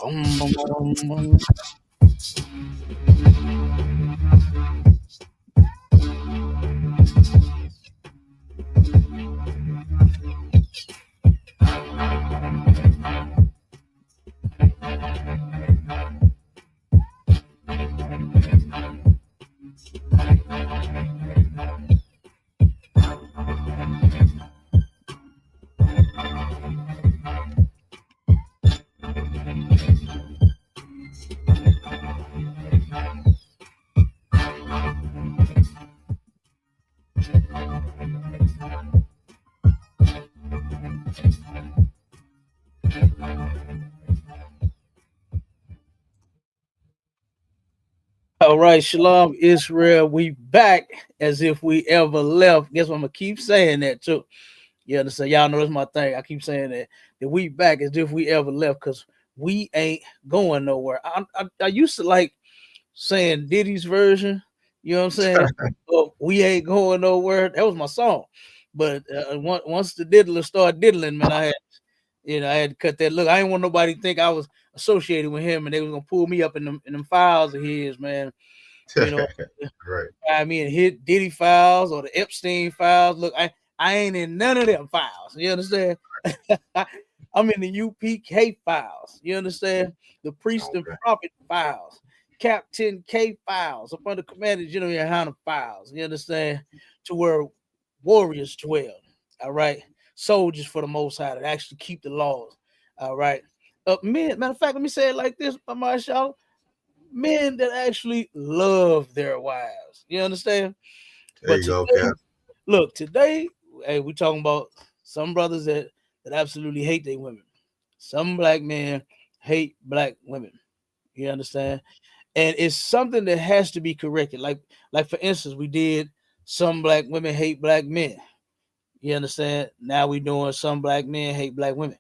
Bum, bum, bum, bum. All right, Shalom Israel. We back as if we ever left. Guess what? I'm gonna keep saying that too. You understand? Y'all know that's my thing. I keep saying that we back as if we ever left because we ain't going nowhere. I used to like saying Diddy's version. You know what I'm saying? Oh, we ain't going nowhere. That was my song. But once the diddler started diddling, man, I had to cut that. Look, I didn't want nobody to think I was associated with him, and they was gonna pull me up in them files of his, man. You know, Right. I mean, hit Diddy files or the Epstein files. Look, I ain't in none of them files. You understand? I'm in the UPK files. You understand? The priest and Okay. prophet files, Captain K files, up under Commander General Yohana files. You understand? To where warriors dwell. All right, soldiers for the Most High that actually keep the laws. All right, men. Matter of fact, let me say it like this, Marshall. Men that actually love their wives. You understand? There But you go, today, Cap. look, today, hey, we talking about some brothers that absolutely hate their women. Some black men hate black women. You understand? And it's something that has to be corrected. Like for instance, we did some black women hate black men. You understand? Now we doing some black men hate black women.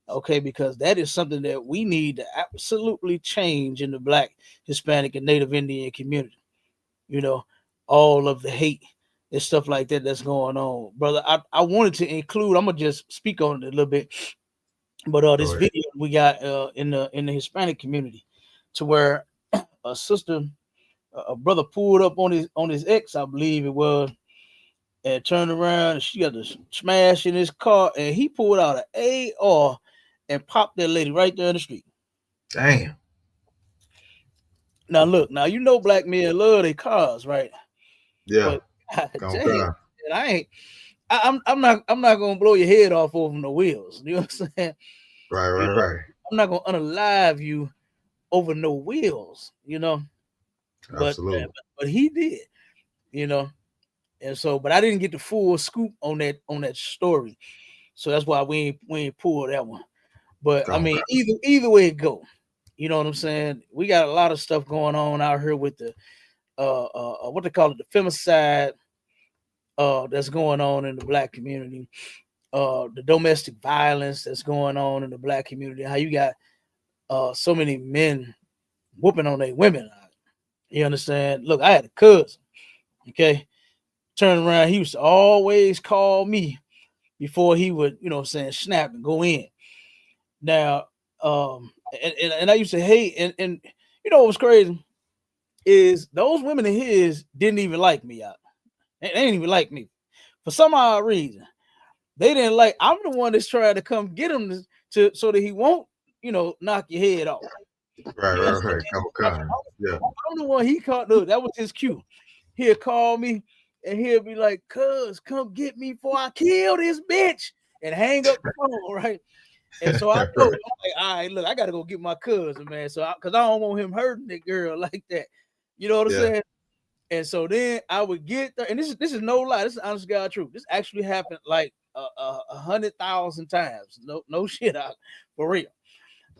Okay, because that is something that we need to absolutely change in the black, Hispanic, and Native Indian community. You know, all of the hate and stuff like that that's going on, brother. I wanted to include. I'm gonna just speak on it a little bit, but this Go ahead. video we got in the Hispanic community, to where a sister, a brother pulled up on his ex, I believe it was, and turned around and she got to smash in his car, and he pulled out an AR and popped that lady right there in the street. Damn. Now look, now you know black men love their cars, right? Yeah. But God Come damn, on. man, I ain't. I'm not gonna blow your head off over no wheels. You know what I'm saying? Right, You right, know, right. I'm not gonna unalive you over no wheels. But Absolutely. but he did. You know, and so but I didn't get the full scoop on that story. So that's why we ain't pulled that one. But I Come mean, on. either way it go, you know what I'm saying? We got a lot of stuff going on out here with the what they call it, the femicide that's going on in the black community, the domestic violence that's going on in the black community, how you got so many men whooping on their women. You understand? Look, I had a cousin, okay, turn around, he used to always call me before he would, snap and go in. Now, and I used to hate, and what was crazy is those women of his didn't even like me out. They didn't even like me for some odd reason. They didn't like. I'm the one that's trying to come get him to so that he won't, knock your head off. Right, You right, understand? right. Come on. Yeah. I'm the one he called. Look, that was his cue. He'll call me and he'll be like, "Cuz, come get me before I kill this bitch," and hang up the phone, right? And so I know, I'm Right. like, all right, look, I gotta go get my cousin, man. So, because I don't want him hurting that girl like that. You know what I'm Yeah. saying? And so then I would get there, and this is no lie. This is honest God truth. This actually happened like 100,000 times. No shit out for real.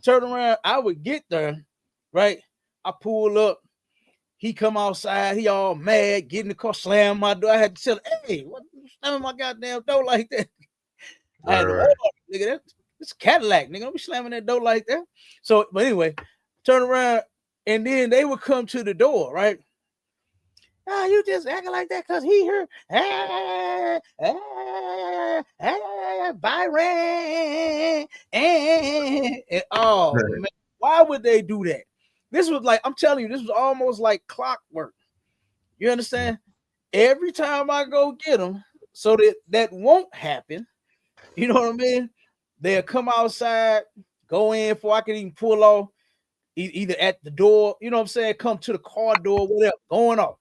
Turn around, I would get there, right? I pull up. He come outside. He all mad, get in the car, slam my door. I had to tell him, hey, what slamming my goddamn door like that? I Right, had to right. hold on, nigga. It's Cadillac, nigga. Don't be slamming that door like that. So, but anyway, turn around, and then they would come to the door, right? Ah, you just acting like that because he heard Byron. And, oh man, why why would they do that? This was like, I'm telling you, this was almost like clockwork. You understand? Every time I go get them, so that won't happen. You know what I mean? They'll come outside, go in before I can even pull off, either at the door, you know what I'm saying? Come to the car door, whatever, going off.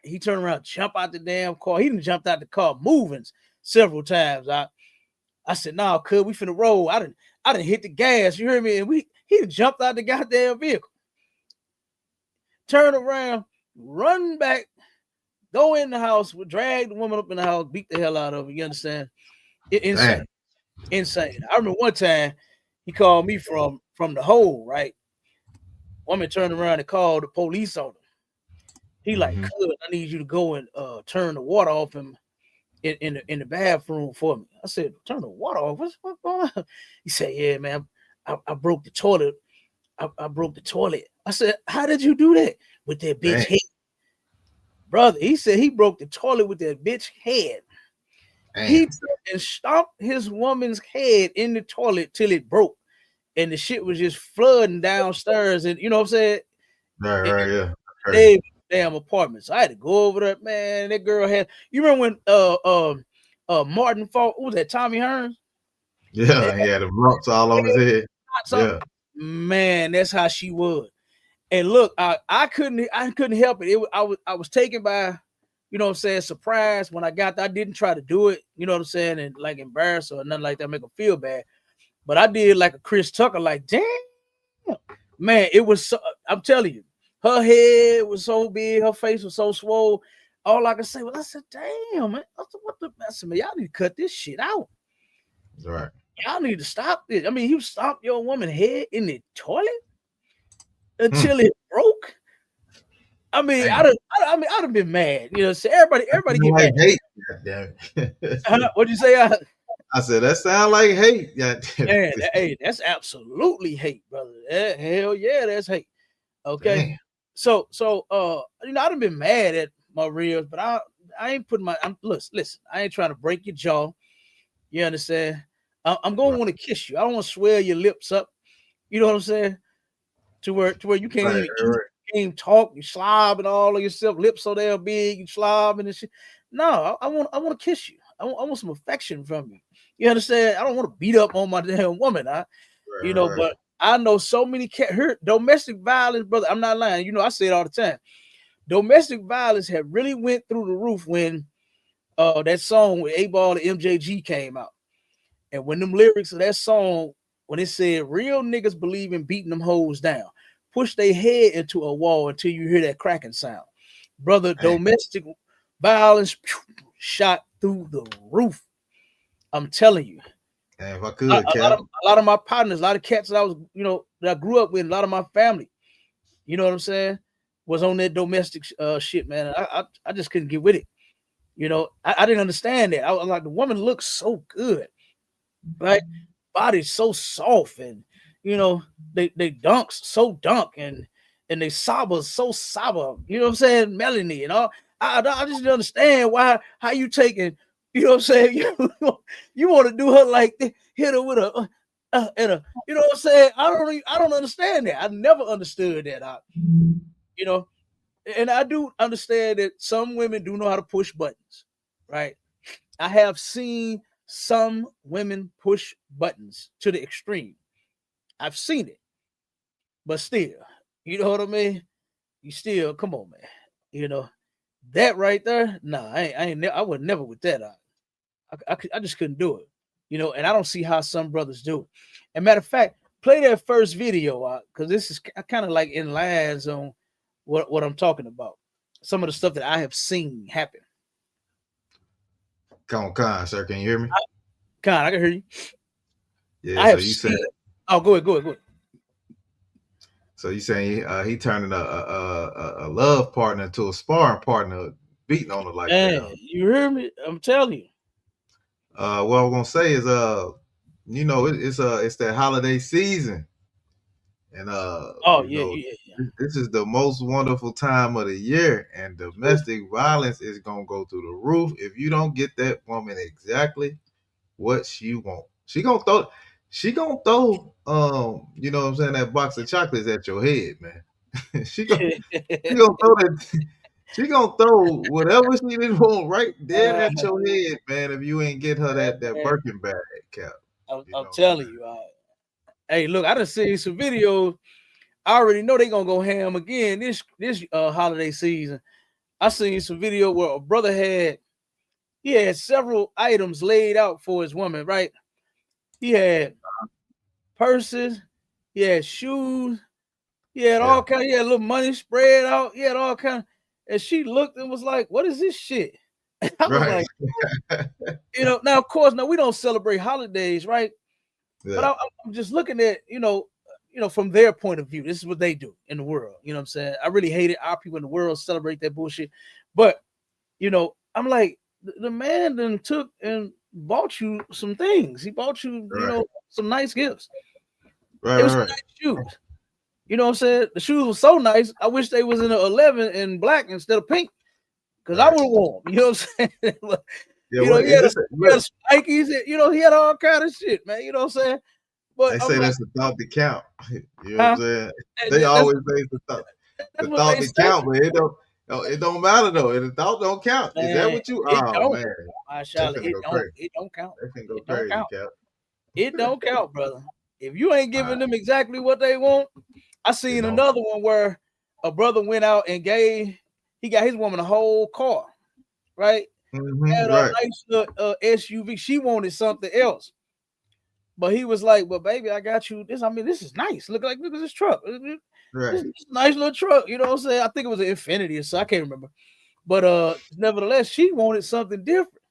He turned around, jump out the damn car. He didn't jump out the car, moving several times. I said, "Nah, cuz we finna roll." I didn't hit the gas. You hear me? And he done jumped out the goddamn vehicle. Turn around, run back, go in the house, drag the woman up in the house, beat the hell out of her. You understand? Insane. Insane. I remember one time he called me from the hole, right? Woman turned around and called the police on him. He like, "Cuz, I need you to go and turn the water off him in the bathroom for me." I said, "Turn the water off? What's going on?" He said, "Yeah, man, I broke the toilet. I broke the toilet." I said, "How did you do that?" "With that bitch head." Brother, he said he broke the toilet with that bitch head. He took and stomped his woman's head in the toilet till it broke. And the shit was just flooding downstairs. And you know what I'm saying? Right, yeah. They damn apartment. So I had to go over there, man. That girl had, you remember when Martin fought, what was that, Tommy Hearns? Yeah, he had the lumps all on his head. Yeah. Man, that's how she was. And look, I couldn't help it. I was taken by, you know what I'm saying, surprise when I got there. I didn't try to do it, you know what I'm saying, and like embarrass or nothing like that, make her feel bad. But I did like a Chris Tucker, like, damn, man, it was so, I'm telling you, her head was so big, her face was so swole. All I could say was, I said, damn, man, I said, what the mess, man? Y'all need to cut this shit out. Right. Y'all need to stop this. I mean, you stomped your woman's head in the toilet until it broke. I mean, I'd have been mad. You know, so everybody get like mad. Hate. What'd you say? I said that sound like hate. Man, hey, that's absolutely hate, brother. Hell yeah, that's hate. Okay. Damn. So you know, I'd have been mad at my reels, but I ain't putting my listen, I ain't trying to break your jaw. You understand? I'm gonna want to kiss you. I don't want to swell your lips up. You know what I'm saying? To where you can't even eat. Can't talk, you slobbing all of yourself, lips so damn big, you slobbing and shit. No, I want to kiss you. I want some affection from you. You understand? I don't want to beat up on my damn woman. You know, but I know so many domestic violence, brother. I'm not lying. You know, I say it all the time. Domestic violence have really went through the roof when that song with 8Ball and MJG came out. And when them lyrics of that song, when it said real niggas believe in beating them hoes down, push their head into a wall until you hear that cracking sound. Brother, domestic violence shot through the roof. I'm telling you. If I could, a lot of my partners, a lot of cats that I was, you know, that I grew up with, a lot of my family, you know what I'm saying, was on that domestic shit, man. I just couldn't get with it. You know, I didn't understand that. I was like, the woman looks so good, right? Body's so soft, and you know, they dunks so dunk, and they sober so sober. You know what I'm saying? Melanie and all. I just didn't understand how you taking. You know what I'm saying? You want to do her like this, hit her with a and a. You know what I'm saying? I don't understand that. I never understood that. You know, and I do understand that some women do know how to push buttons, right? I have seen some women push buttons to the extreme. I've seen it, but still, you know what I mean? You still, come on, man. You know, that right there, nah, I would never with that. I just couldn't do it, you know, and I don't see how some brothers do it. And matter of fact, play that first video because this is kind of like in lines on what I'm talking about. Some of the stuff that I have seen happen. Come on, sir. Can you hear me? I can hear you. Yeah, I so you said. Oh, go ahead. So you saying he turning a love partner to a sparring partner, beating on her like that? You hear me? I'm telling you. What I'm gonna say is, you know, it's that holiday season, and this is the most wonderful time of the year, and domestic violence is gonna go through the roof if you don't get that woman exactly what she wants. She gonna throw. she gonna throw you know what I'm saying, that box of chocolates at your head, man. she gonna throw that. She gonna throw whatever she didn't want right dead at your head, man. If you ain't get her that Birkin bag, Cap. I'm telling you. Hey, look, I done seen some videos. I already know they gonna go ham again this holiday season. I seen some video where a brother had several items laid out for his woman, right? He had purses, he had shoes, he had all kind. He had a little money spread out. He had all kind. And she looked and was like, "What is this shit?" And I was like, now of course, we don't celebrate holidays, right? Yeah. But I'm just looking at from their point of view. This is what they do in the world. You know what I'm saying? I really hate it. Our people in the world celebrate that bullshit. But I'm like, the man then took and bought you some things. He bought you, some nice gifts. It was nice shoes. You know what I'm saying? The shoes were so nice. I wish they was in an 11 in black instead of pink, because I would have worn them. You know what I'm saying? He had Nikes. He had all kind of shit, man. You know what I'm saying? But they say that's the thought that count. You know what I'm saying? They always say the thought that count, but it don't matter though. The thought don't count. Man, is that what you? Oh man, it don't count. It don't count. It don't count, brother. If you ain't giving them exactly what they want. I seen another one where a brother went out and he got his woman a whole car, right? Had a nice little SUV. She wanted something else, but he was like, "Well, baby, I got you this. I mean, this is nice. Look at this truck. This nice little truck. You know what I'm saying? I think it was an Infiniti, so I can't remember. But nevertheless, she wanted something different,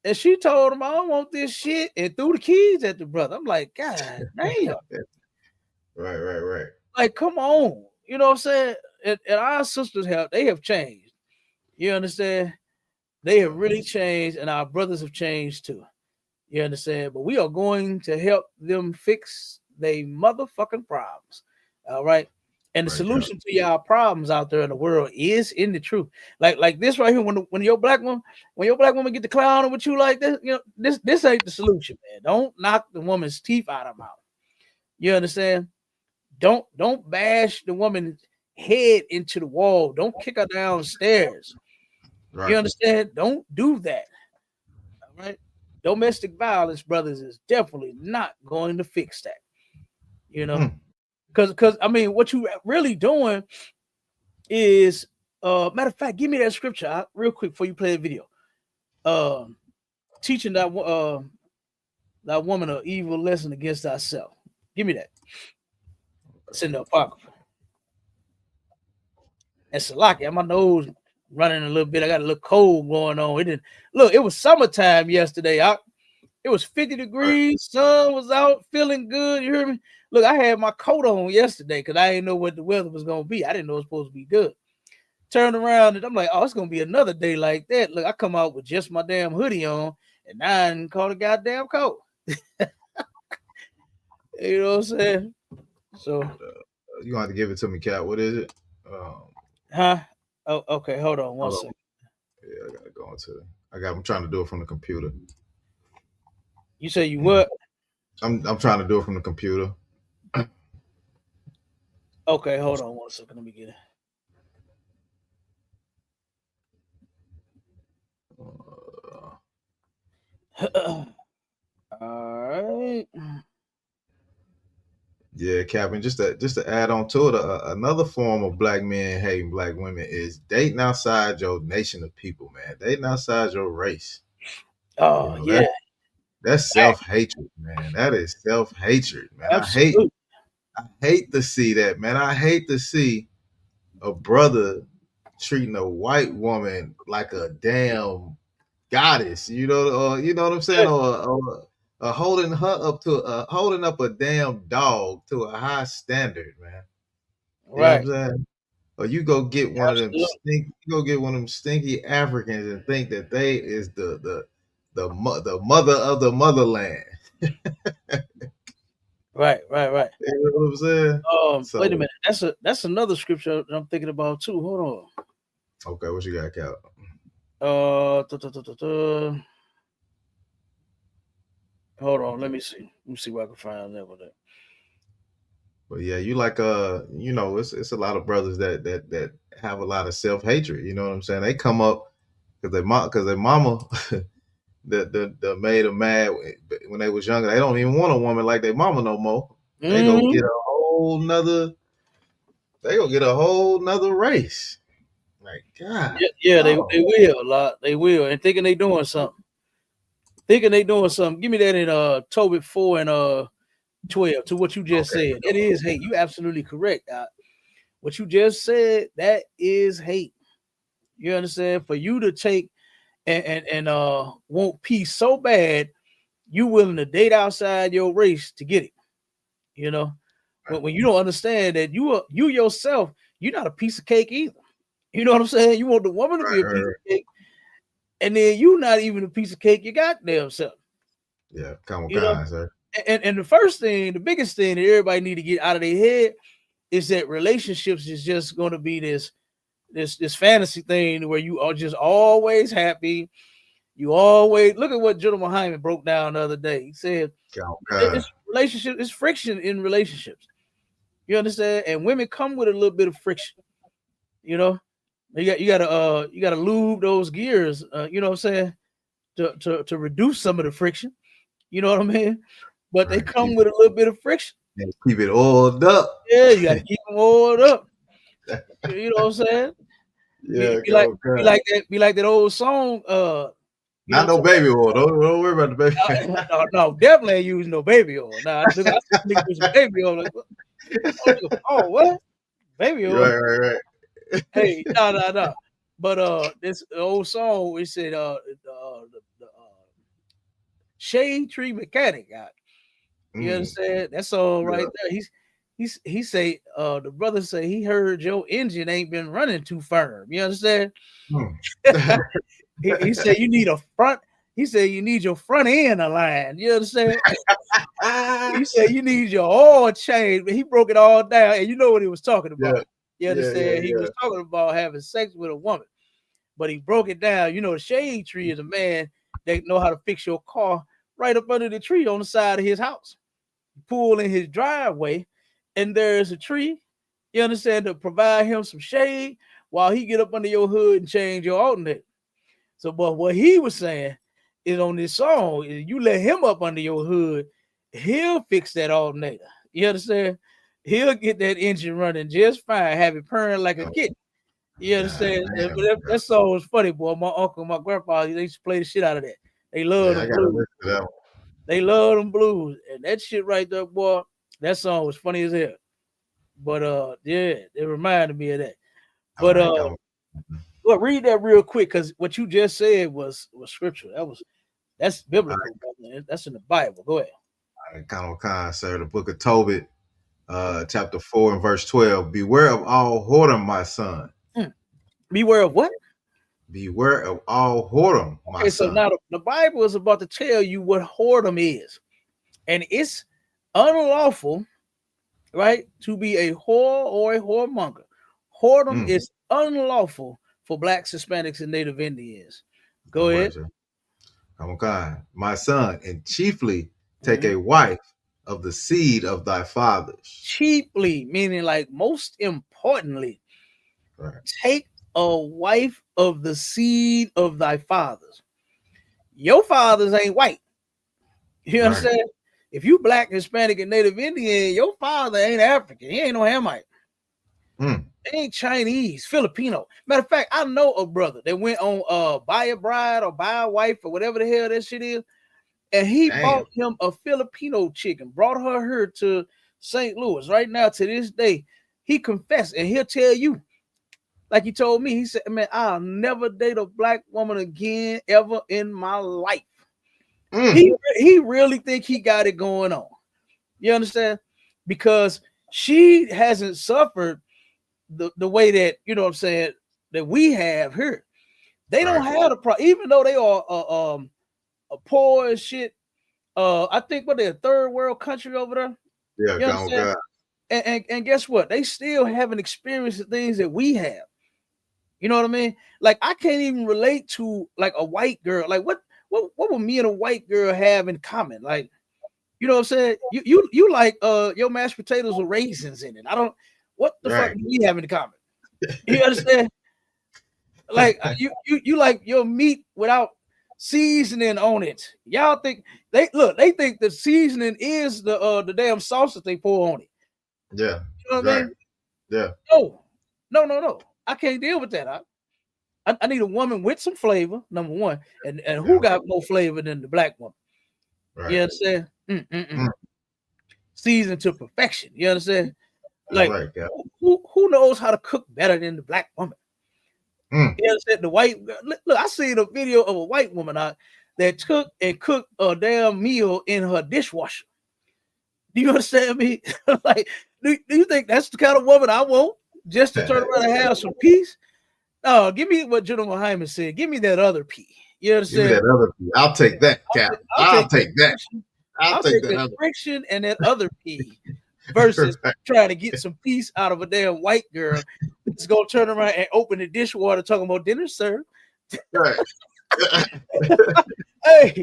and she told him, "I don't want this shit," and threw the keys at the brother. I'm like, God damn. Right. Like, come on. You know what I'm saying? And our sisters have changed. You understand? They have really changed, and our brothers have changed too. You understand? But we are going to help them fix their motherfucking problems. All right. And the solution to y'all problems out there in the world is in the truth. Like this right here, when your black woman get to clowning with you like this, this ain't the solution, man. Don't knock the woman's teeth out of her mouth. You understand? Don't bash the woman's head into the wall. Don't kick her downstairs. Right. You understand? Don't do that. All right. Domestic violence, brothers, is definitely not going to fix that. Because I mean, what you really doing is matter of fact, give me that scripture real quick before you play the video. Teaching that woman an evil lesson against thyself. Give me that. It's in the Apocrypha. And Salaki, my nose running a little bit. I got a little cold going on. It was summertime yesterday. It was 50 degrees. Sun was out, feeling good. You hear me? Look, I had my coat on yesterday because I didn't know what the weather was going to be. I didn't know it was supposed to be good. Turned around and I'm like, oh, it's going to be another day like that. Look, I come out with just my damn hoodie on and I didn't call the goddamn coat. You know what I'm saying? So you gonna have to give it to me, Cat. What is it? Oh, okay. Hold on one second. Yeah, I gotta go into I'm trying to do it from the computer. You say you what? I'm trying to do it from the computer. Okay, hold on one second. Let me get it. All right. Yeah, Captain. Just to add on to it, another form of black men hating black women is dating outside your nation of people, man. Dating outside your race. Oh, yeah. That's self-hatred, man. That is self-hatred, man. Absolutely. I hate to see that, man. I hate to see a brother treating a white woman like a damn goddess. You know what I'm saying? Or holding up a damn dog to a high standard, man. You know what I'm saying? Or you go get one of them stinky Africans and think that they is the mother of the motherland. Right. You know what I'm saying? Wait a minute. That's another scripture that I'm thinking about too. Hold on. Okay, what you got, Cal? Hold on, let me see. Let me see what I can find out with that. But yeah, you like you know, it's a lot of brothers that have a lot of self-hatred. You know what I'm saying? They come up because their mama the made them mad when they was younger. They don't even want a woman like their mama no more. They go get a whole nother. They go get a whole nother race. Like God. Yeah, they will a lot. They will, and thinking they doing something. Give me that in Tobit 4 and 12 to what you just said. It is hate. You absolutely correct. What you just said, that is hate. You understand? For you to take and want peace so bad, you willing to date outside your race to get it. You know, when you don't understand that you yourself, you're not a piece of cake either. You know what I'm saying? You want the woman to be a piece of cake, and then you not even a piece of cake you got damn self. Yeah, come on, sir. And the first thing, the biggest thing that everybody need to get out of their head is that relationships is just going to be this fantasy thing where you are just always happy. You always look at what General Hyman broke down the other day. He said, it's friction in relationships. You understand? And women come with a little bit of friction. You know, you gotta lube those gears. You know what I'm saying? To reduce some of the friction. You know what I mean? But they come with a little bit of friction. And keep it oiled up. Yeah, you gotta keep them oiled up. You know what I'm saying? Yeah, be like that old song. Not no baby oil. Don't worry about the baby. No, definitely ain't using no baby oil. Nah, I think with some baby oil. Like, what? Baby oil. Right. Hey, no. But this old song, it said the Shade Tree Mechanic got. You understand? That's all right there. He say the brother say he heard your engine ain't been running too firm. You understand? he said you need a front. He said you need your front end aligned. You understand? He said you need your oil change. But he broke it all down, and you know what he was talking about. You understand? He was talking about having sex with a woman, but he broke it down. You know, the shade tree is a man that know how to fix your car right up under the tree on the side of his house. Pull in his driveway, and there's a tree. You understand, to provide him some shade while he get up under your hood and change your alternator. So, but what he was saying is on this song, is you let him up under your hood, he'll fix that alternator. You understand? He'll get that engine running just fine, have it purring like a kitten. You understand? That song was funny, boy. My uncle, my grandpa, they used to play the shit out of that. They love the blues. They love them blues, and that shit right there, boy. That song was funny as hell. But it reminded me of that. But well, read that real quick, because what you just said was scripture. That's biblical. Right. That's in the Bible. Go ahead. All right, sir. The book of Tobit, chapter 4 and verse 12. Beware of all whoredom, my son. Beware of what? Beware of all whoredom, my son. So now the Bible is about to tell you what whoredom is. And it's unlawful, right, to be a whore or a whoremonger. Whoredom is unlawful for Blacks, Hispanics, and Native Indians. Go ahead. Okay, my son, and chiefly take a wife of the seed of thy fathers. Chiefly, meaning like most importantly, take a wife of the seed of thy fathers. Your fathers ain't white. You understand? If you Black, Hispanic, and Native Indian, your father ain't African. He ain't no Hamite. They ain't Chinese, Filipino. Matter of fact, I know a brother that went on buy a bride or buy a wife or whatever the hell that shit is. And he bought him a Filipino chick and brought her here to St. Louis. Right now, to this day, he confessed, and he'll tell you, like he told me, he said, man, I'll never date a Black woman again ever in my life. He really think he got it going on. You understand? Because she hasn't suffered the way that, you know what I'm saying, that we have here. They don't have the problem, even though they are poor as shit. I think what they're a third world country over there. Yeah, you know and guess what? They still haven't experienced the things that we have. You know what I mean? Like, I can't even relate to like a white girl. Like, what would me and a white girl have in common? Like, You know what I'm saying? You like your mashed potatoes with raisins in it. I don't. What the fuck do we have in common? You understand? Like you like your meat without seasoning on it. Y'all think they think the seasoning is the damn sauce that they pour on it. Yeah. You know what I mean? Yeah. No. I can't deal with that. I need a woman with some flavor, number one, and who got more flavor than the black woman? Right. You understand? Seasoned to perfection. You understand? Like who knows how to cook better than the black woman? You understand? The white look, I seen a video of a white woman that took and cooked a damn meal in her dishwasher. Do you understand me? Like, do you think that's the kind of woman I want just to turn around and have some peace? No, give me what General Hyman said. Give me that other pea. You understand? Give me that other pea. I'll take that, Cap. I'll take that. I'll take that friction and that other pea versus trying to get some peace out of a damn white girl that's gonna turn around and open the dishwater talking about dinner served. Right. Hey,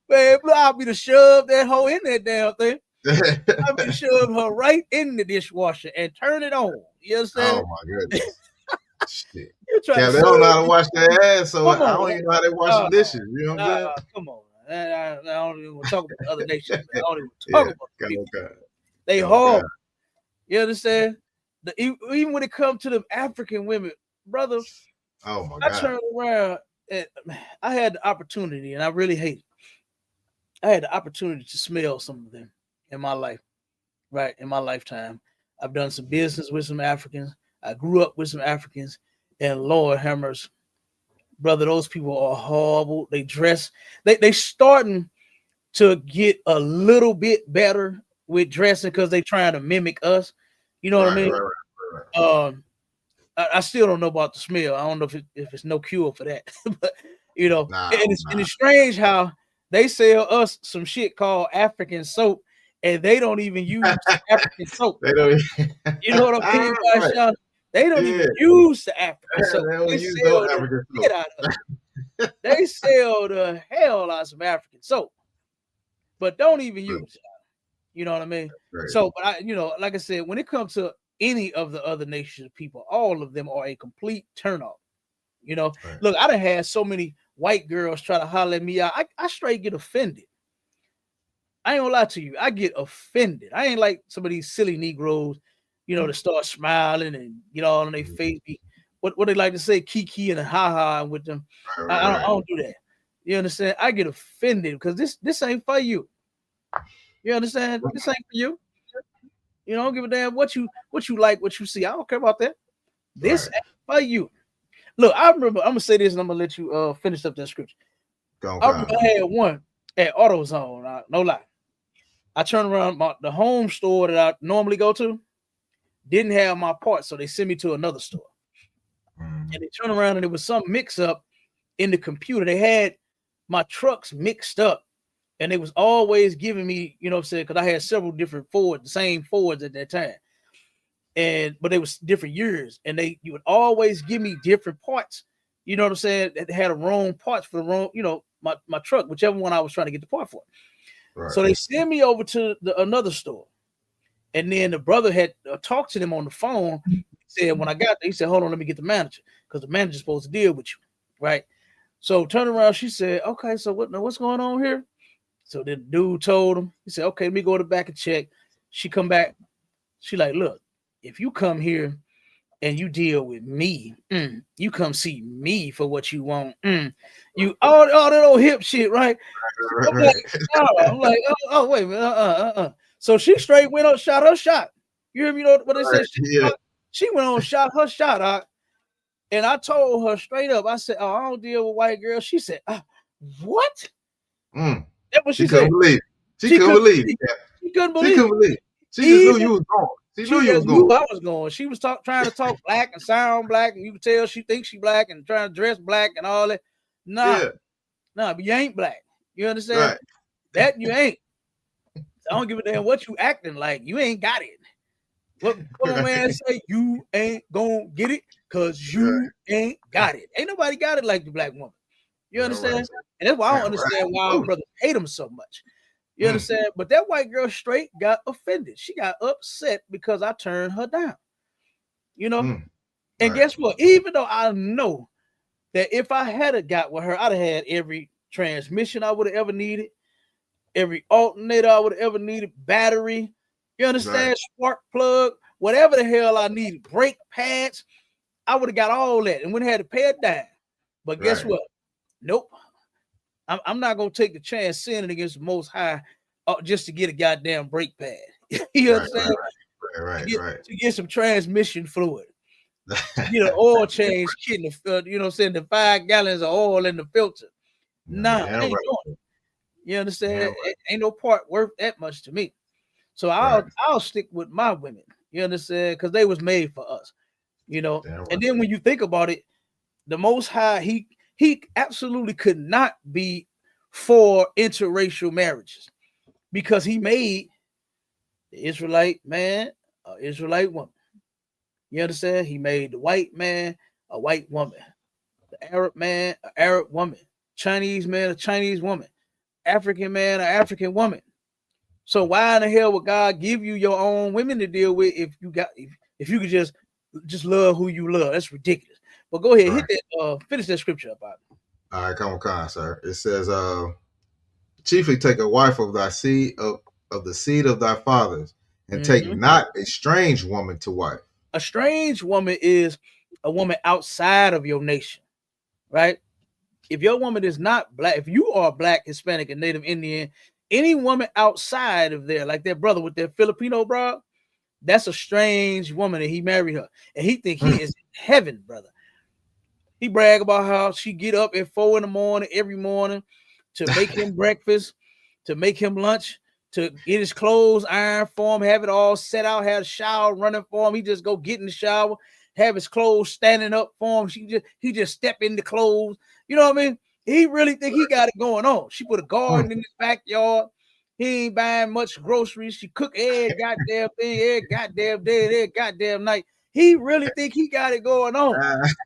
man, I'll be to shove that hoe in that damn thing. I'll be to shove her right in the dishwasher and turn it on. You understand? Oh my goodness. Shit. Yeah, they don't know how to wash their ass, so I don't even know how they wash the dishes. You know what I'm saying? Come on. I don't even want to talk about other nations. I don't even talk about people. They horrible. You understand? Even when it comes to the African women, brother. Oh my God. I turned around and I had the opportunity, and I really hate it. I had the opportunity to smell some of them in my life, right? In my lifetime. I've done some business with some Africans. I grew up with some Africans, and Lord have mercy, brother, those people are horrible. They dress, they starting to get a little bit better with dressing because they trying to mimic us. You know what I mean? Right. I still don't know about the smell. I don't know if it's no cure for that, but you know, and it's strange how they sell us some shit called African soap, and they don't even use African soap. They don't. You know what I mean? Right. They don't even use the African soap. They sell the hell out of some African soap, but don't even use it. You know what I mean? Right. So, but I, like I said, when it comes to any of the other nations of people, all of them are a complete turnoff. You know, right. Look, I done had so many white girls try to holler at me out. I straight get offended. I ain't gonna lie to you. I get offended. I ain't like some of these silly Negroes, to start smiling and get all on their face. What they like to say, kiki and ha-ha with them. Right. I don't do that. You understand? I get offended because this ain't for you. You understand? This ain't for you. I don't give a damn what you like, what you see. I don't care about that. This ain't for you. Look, I remember, I'm gonna say this and I'm gonna let you finish up that scripture. I remember I had one at AutoZone, no lie. I turned around, the home store that I normally go to didn't have my parts, so they sent me to another store. And they turned around and there was some mix up in the computer. They had my trucks mixed up, and they was always giving me, what I'm saying, because I had several different Fords, the same Fords at that time. But they was different years, and you would always give me different parts, you know what I'm saying, that had the wrong parts for the wrong, my truck, whichever one I was trying to get the part for. Right. So they sent me over to another store, and then the brother had talked to them on the phone. He said, when I got there, he said, hold on, let me get the manager, because the manager's supposed to deal with you, right? So turn around, she said, okay, so what's going on here? So the dude told him, he said, okay, let me go to the back and check. She come back, she like, look, if you come here and you deal with me, you come see me for what you want. You all that old hip shit, right? I'm like, oh, wait a minute, So she straight went up, shot her shot. You hear me? What they said? She went on, shot her shot. And I told her straight up, I said, I don't deal with white girls. She said, what? That's what she said. She couldn't believe it. She couldn't believe. She just knew you was going. She knew you was going. I was going. She was trying to talk black and sound black, and you could tell she thinks she black and trying to dress black and all that. Nah, but you ain't black. You understand? Right. That you ain't. I don't give a damn what you acting like. You ain't got it. What my man say? You ain't gonna get it because you ain't got it. Ain't nobody got it like the black woman. You understand? Right. And that's why I don't understand why our brothers hate them so much. You understand? But that white girl straight got offended. She got upset because I turned her down. You know? And guess what? Even though I know that if I had got with her, I'd have had every transmission I would have ever needed, every alternator I would have ever needed, battery, you understand? Right. Spark plug, whatever the hell I needed, brake pads, I would have got all that and wouldn't have had to pay it down. But guess what? Nope. I'm not going to take the chance sinning against the Most High just to get a goddamn brake pad. You understand? Right. To get some transmission fluid. To get an oil change kit, you know what I'm saying? The 5 gallons of oil in the filter. Nah, I ain't doing it. You understand? Ain't no part worth that much to me. So I'll stick with my women. You understand? Because they was made for us. You know. And then when you think about it, the Most High, he absolutely could not be for interracial marriages because he made the Israelite man an Israelite woman. You understand? He made the white man a white woman, the Arab man an Arab woman, Chinese man a Chinese woman, African man an African woman. So why in the hell would God give you your own women to deal with if you could just love who you love? That's ridiculous. But go ahead, hit that. Finish that scripture about it. All right, come on, sir. It says, chiefly take a wife of thy seed of the seed of thy fathers, and take not a strange woman to wife. A strange woman is a woman outside of your nation, right? If your woman is not black, if you are black, Hispanic, and Native Indian, any woman outside of there, like that brother with that Filipino bro, that's a strange woman, and he married her, and he think he is in heaven, brother. He brag about how she get up at 4 a.m. every morning to make him breakfast, to make him lunch, to get his clothes ironed for him, have it all set out, have a shower running for him. He just go get in the shower, have his clothes standing up for him. He just step in the clothes. You know what I mean? He really think he got it going on. She put a garden in his backyard. He ain't buying much groceries. She cook every goddamn thing, every goddamn day, every goddamn night. He really think he got it going on.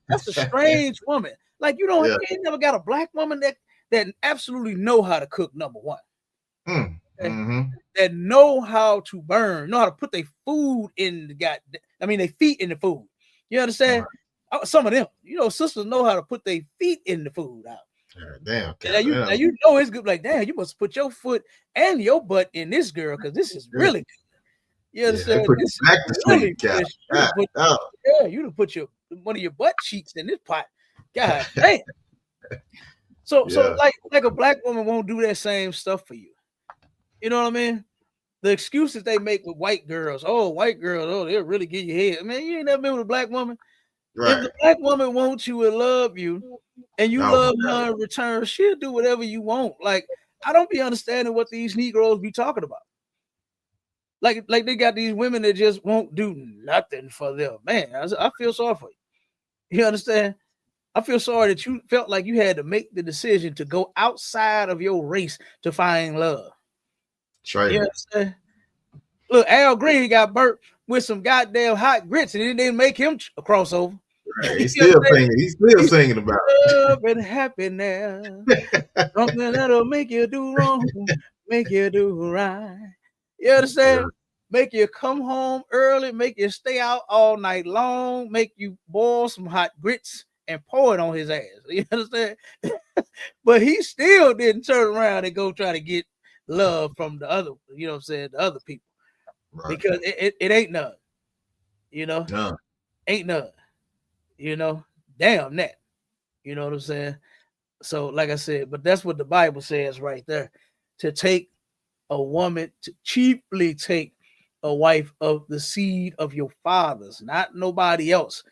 That's a strange woman. Like you ain't never got a black woman that absolutely know how to cook, number one. That know how to burn, know how to put their food in their feet in the food. You understand? Some of them, sisters know how to put their feet in the food out. Damn. Now you know it's good. Like, damn, you must put your foot and your butt in this girl because this is really good. You understand? This back to really good. You done put one of your butt cheeks in this pot. God damn. So like a black woman won't do that same stuff for you. You know what I mean? The excuses they make with white girls. Oh, white girls. They'll really give you head. Man, you ain't never been with a black woman. Right. If the black woman wants you and love you, and you love her in return, she'll do whatever you want. Like, I don't be understanding what these Negroes be talking about. Like they got these women that just won't do nothing for them. Man, I feel sorry for you. You understand? I feel sorry that you felt like you had to make the decision to go outside of your race to find love. Right. You understand? Look, Al Green got burnt with some goddamn hot grits, and it didn't make him a crossover. Right. He's still singing about love and happiness. Something that'll make you do wrong, make you do right. You understand? Yeah. Make you come home early, make you stay out all night long, make you boil some hot grits and pour it on his ass. You understand? But he still didn't turn around and go try to get love from the other, the other people. Right. Because it ain't none. Ain't none. Damn that. You know what I'm saying? So, like I said, but that's what the Bible says right there. To take a woman, to chiefly take a wife of the seed of your fathers, not nobody else.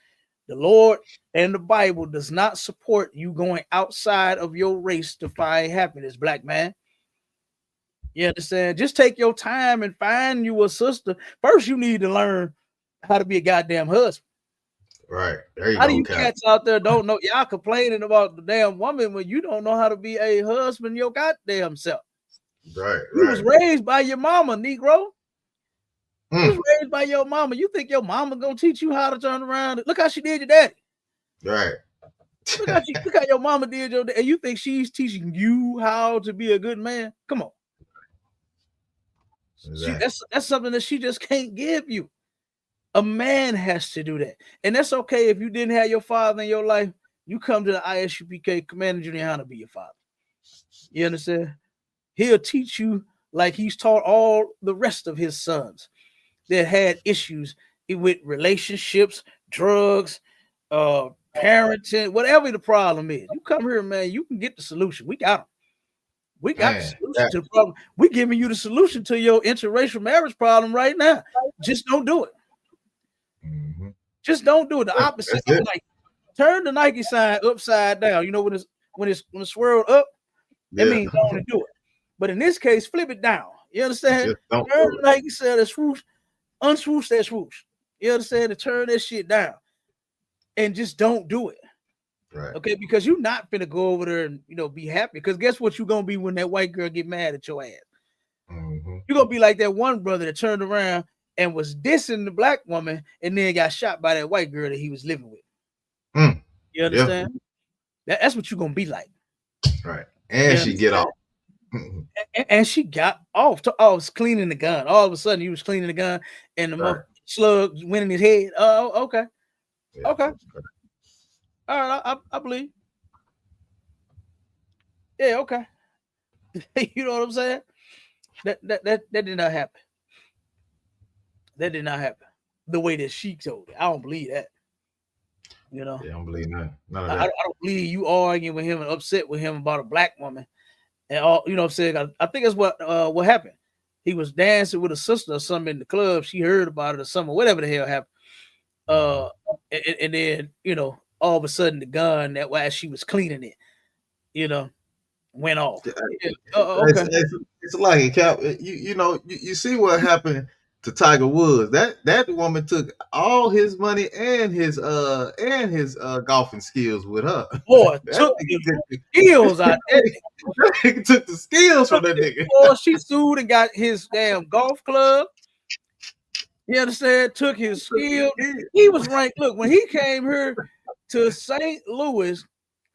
The Lord and the Bible does not support you going outside of your race to find happiness, black man. You understand? Just take your time and find you a sister. First, you need to learn how to be a goddamn husband. Right. There you how go. Do you cats out there don't know? Y'all complaining about the damn woman when you don't know how to be a husband your goddamn self. Right. You was raised by your mama, Negro. You was raised by your mama. You think your mama gonna teach you how to turn around? Look how she did your daddy. Right. Look how your mama did your daddy. And you think she's teaching you how to be a good man? Come on. Exactly. That's something that she just can't give you. A man has to do that. And that's okay if you didn't have your father in your life. You come to the ISUPK Commander Junior High to be your father. You understand? He'll teach you like he's taught all the rest of his sons that had issues with relationships, drugs, parenting, whatever the problem is. You come here, man, you can get the solution. We got them. We got the solution to the problem. We're giving you the solution to your interracial marriage problem right now. Just don't do it. Mm-hmm. Just don't do it. The opposite of Nike. Turn the Nike sign upside down. You know, when it's swirled up, that means don't do it. But in this case, flip it down. You understand? Turn the Nike sign that swoosh, unswoosh that swoosh. You understand? To turn that shit down. And just don't do it. Right. Okay, because you're not gonna go over there and be happy. Because guess what you're gonna be when that white girl get mad at your ass? Mm-hmm. You're gonna be like that one brother that turned around and was dissing the black woman and then got shot by that white girl that he was living with. Mm. You understand? Yeah. That's what you're gonna be like. Right. And she get off. And she got off. I was cleaning the gun. All of a sudden, he was cleaning the gun, and the slug went in his head. Oh, okay. Yeah, okay. All right, I believe. Yeah, okay. You know what I'm saying? That did not happen. That did not happen. The way that she told it. I don't believe that. Yeah, I don't believe none of that. I don't believe you arguing with him and upset with him about a black woman. And all, what I'm saying? I think that's what happened. He was dancing with a sister or something in the club. She heard about it or something, whatever the hell happened. And then, all of a sudden the gun that while she was cleaning it, went off. Okay. It's like it, Cap. You see what happened to Tiger Woods. That woman took all his money and his golfing skills with her. Boy, took the skills out there. Took the skills from that nigga. Boy, she sued and got his damn golf club. You understand? Took his skill. He was ranked. Look, when he came here to St. Louis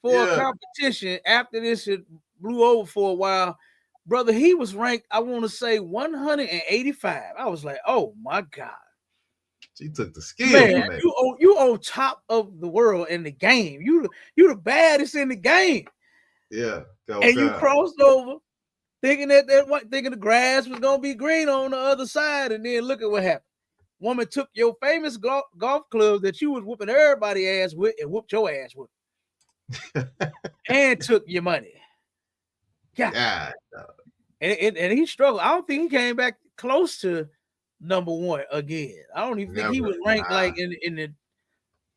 for a competition after this shit blew over for a while, brother, he was ranked, I want to say 185. I was like, oh my God. She took the skill. Man, you on top of the world in the game. You the baddest in the game. Yeah. And you crossed over thinking thinking the grass was gonna be green on the other side, and then look at what happened. Woman took your famous golf club that you was whooping everybody ass with and whooped your ass with. And took your money. Yeah. And he struggled. I don't think he came back close to number one again. I don't even think he was ranked like in the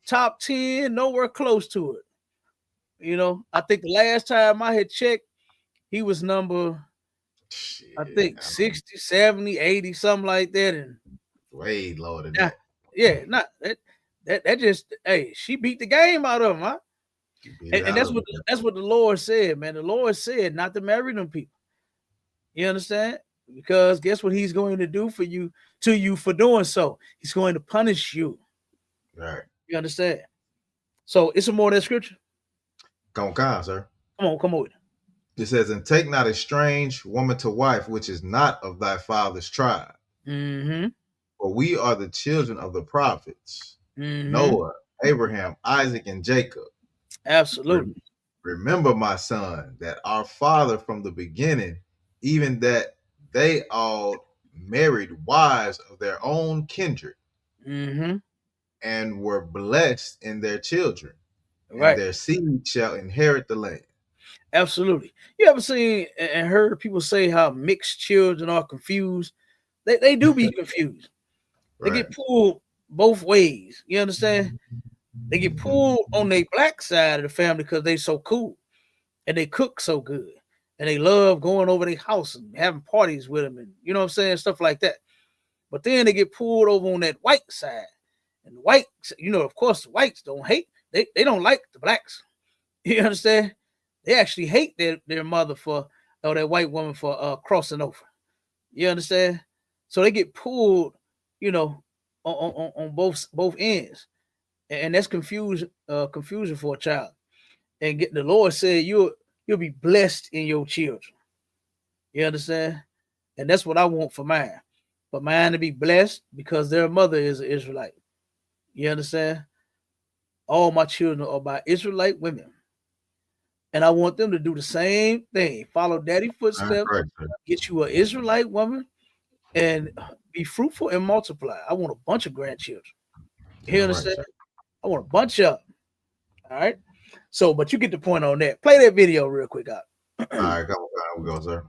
top 10, nowhere close to it. I think the last time I had checked, he was number, I think 60, 70, 80, something like that. And way lower than that. Yeah, not that just she beat the game out of him, huh? And that's what the Lord said, man. The Lord said not to marry them people. You understand? Because guess what he's going to do to you for doing so? He's going to punish you. Right. You understand? So it's some more of that scripture. Come on, sir. Come on. It says, and take not a strange woman to wife, which is not of thy father's tribe. Mm-hmm. For we are the children of the prophets, Noah, Abraham, Isaac, and Jacob. Absolutely. Remember, my son, that our father from the beginning, even that they all married wives of their own kindred, and were blessed in their children. Right. And their seed shall inherit the land. Absolutely. You ever seen and heard people say how mixed children are confused? They do be confused. They get pulled both ways. You understand? They get pulled on the black side of the family because they so cool and they cook so good and they love going over their house and having parties with them and you know what I'm saying, stuff like that. But then they get pulled over on that white side, and the whites, of course, the whites don't hate. They don't like the blacks. You understand? They actually hate their mother or that white woman for crossing over. You understand? So they get pulled, on both ends. And that's confusion for a child. And the Lord said you'll be blessed in your children. You understand? And that's what I want for mine. For mine to be blessed because their mother is an Israelite. You understand? All my children are by Israelite women. And I want them to do the same thing. Follow daddy footsteps, right, get you an Israelite woman, and be fruitful and multiply. I want a bunch of grandchildren. You understand? Right, I want a bunch of them. All right. So, but you get the point on that. Play that video real quick out. All right, come on, we go, sir.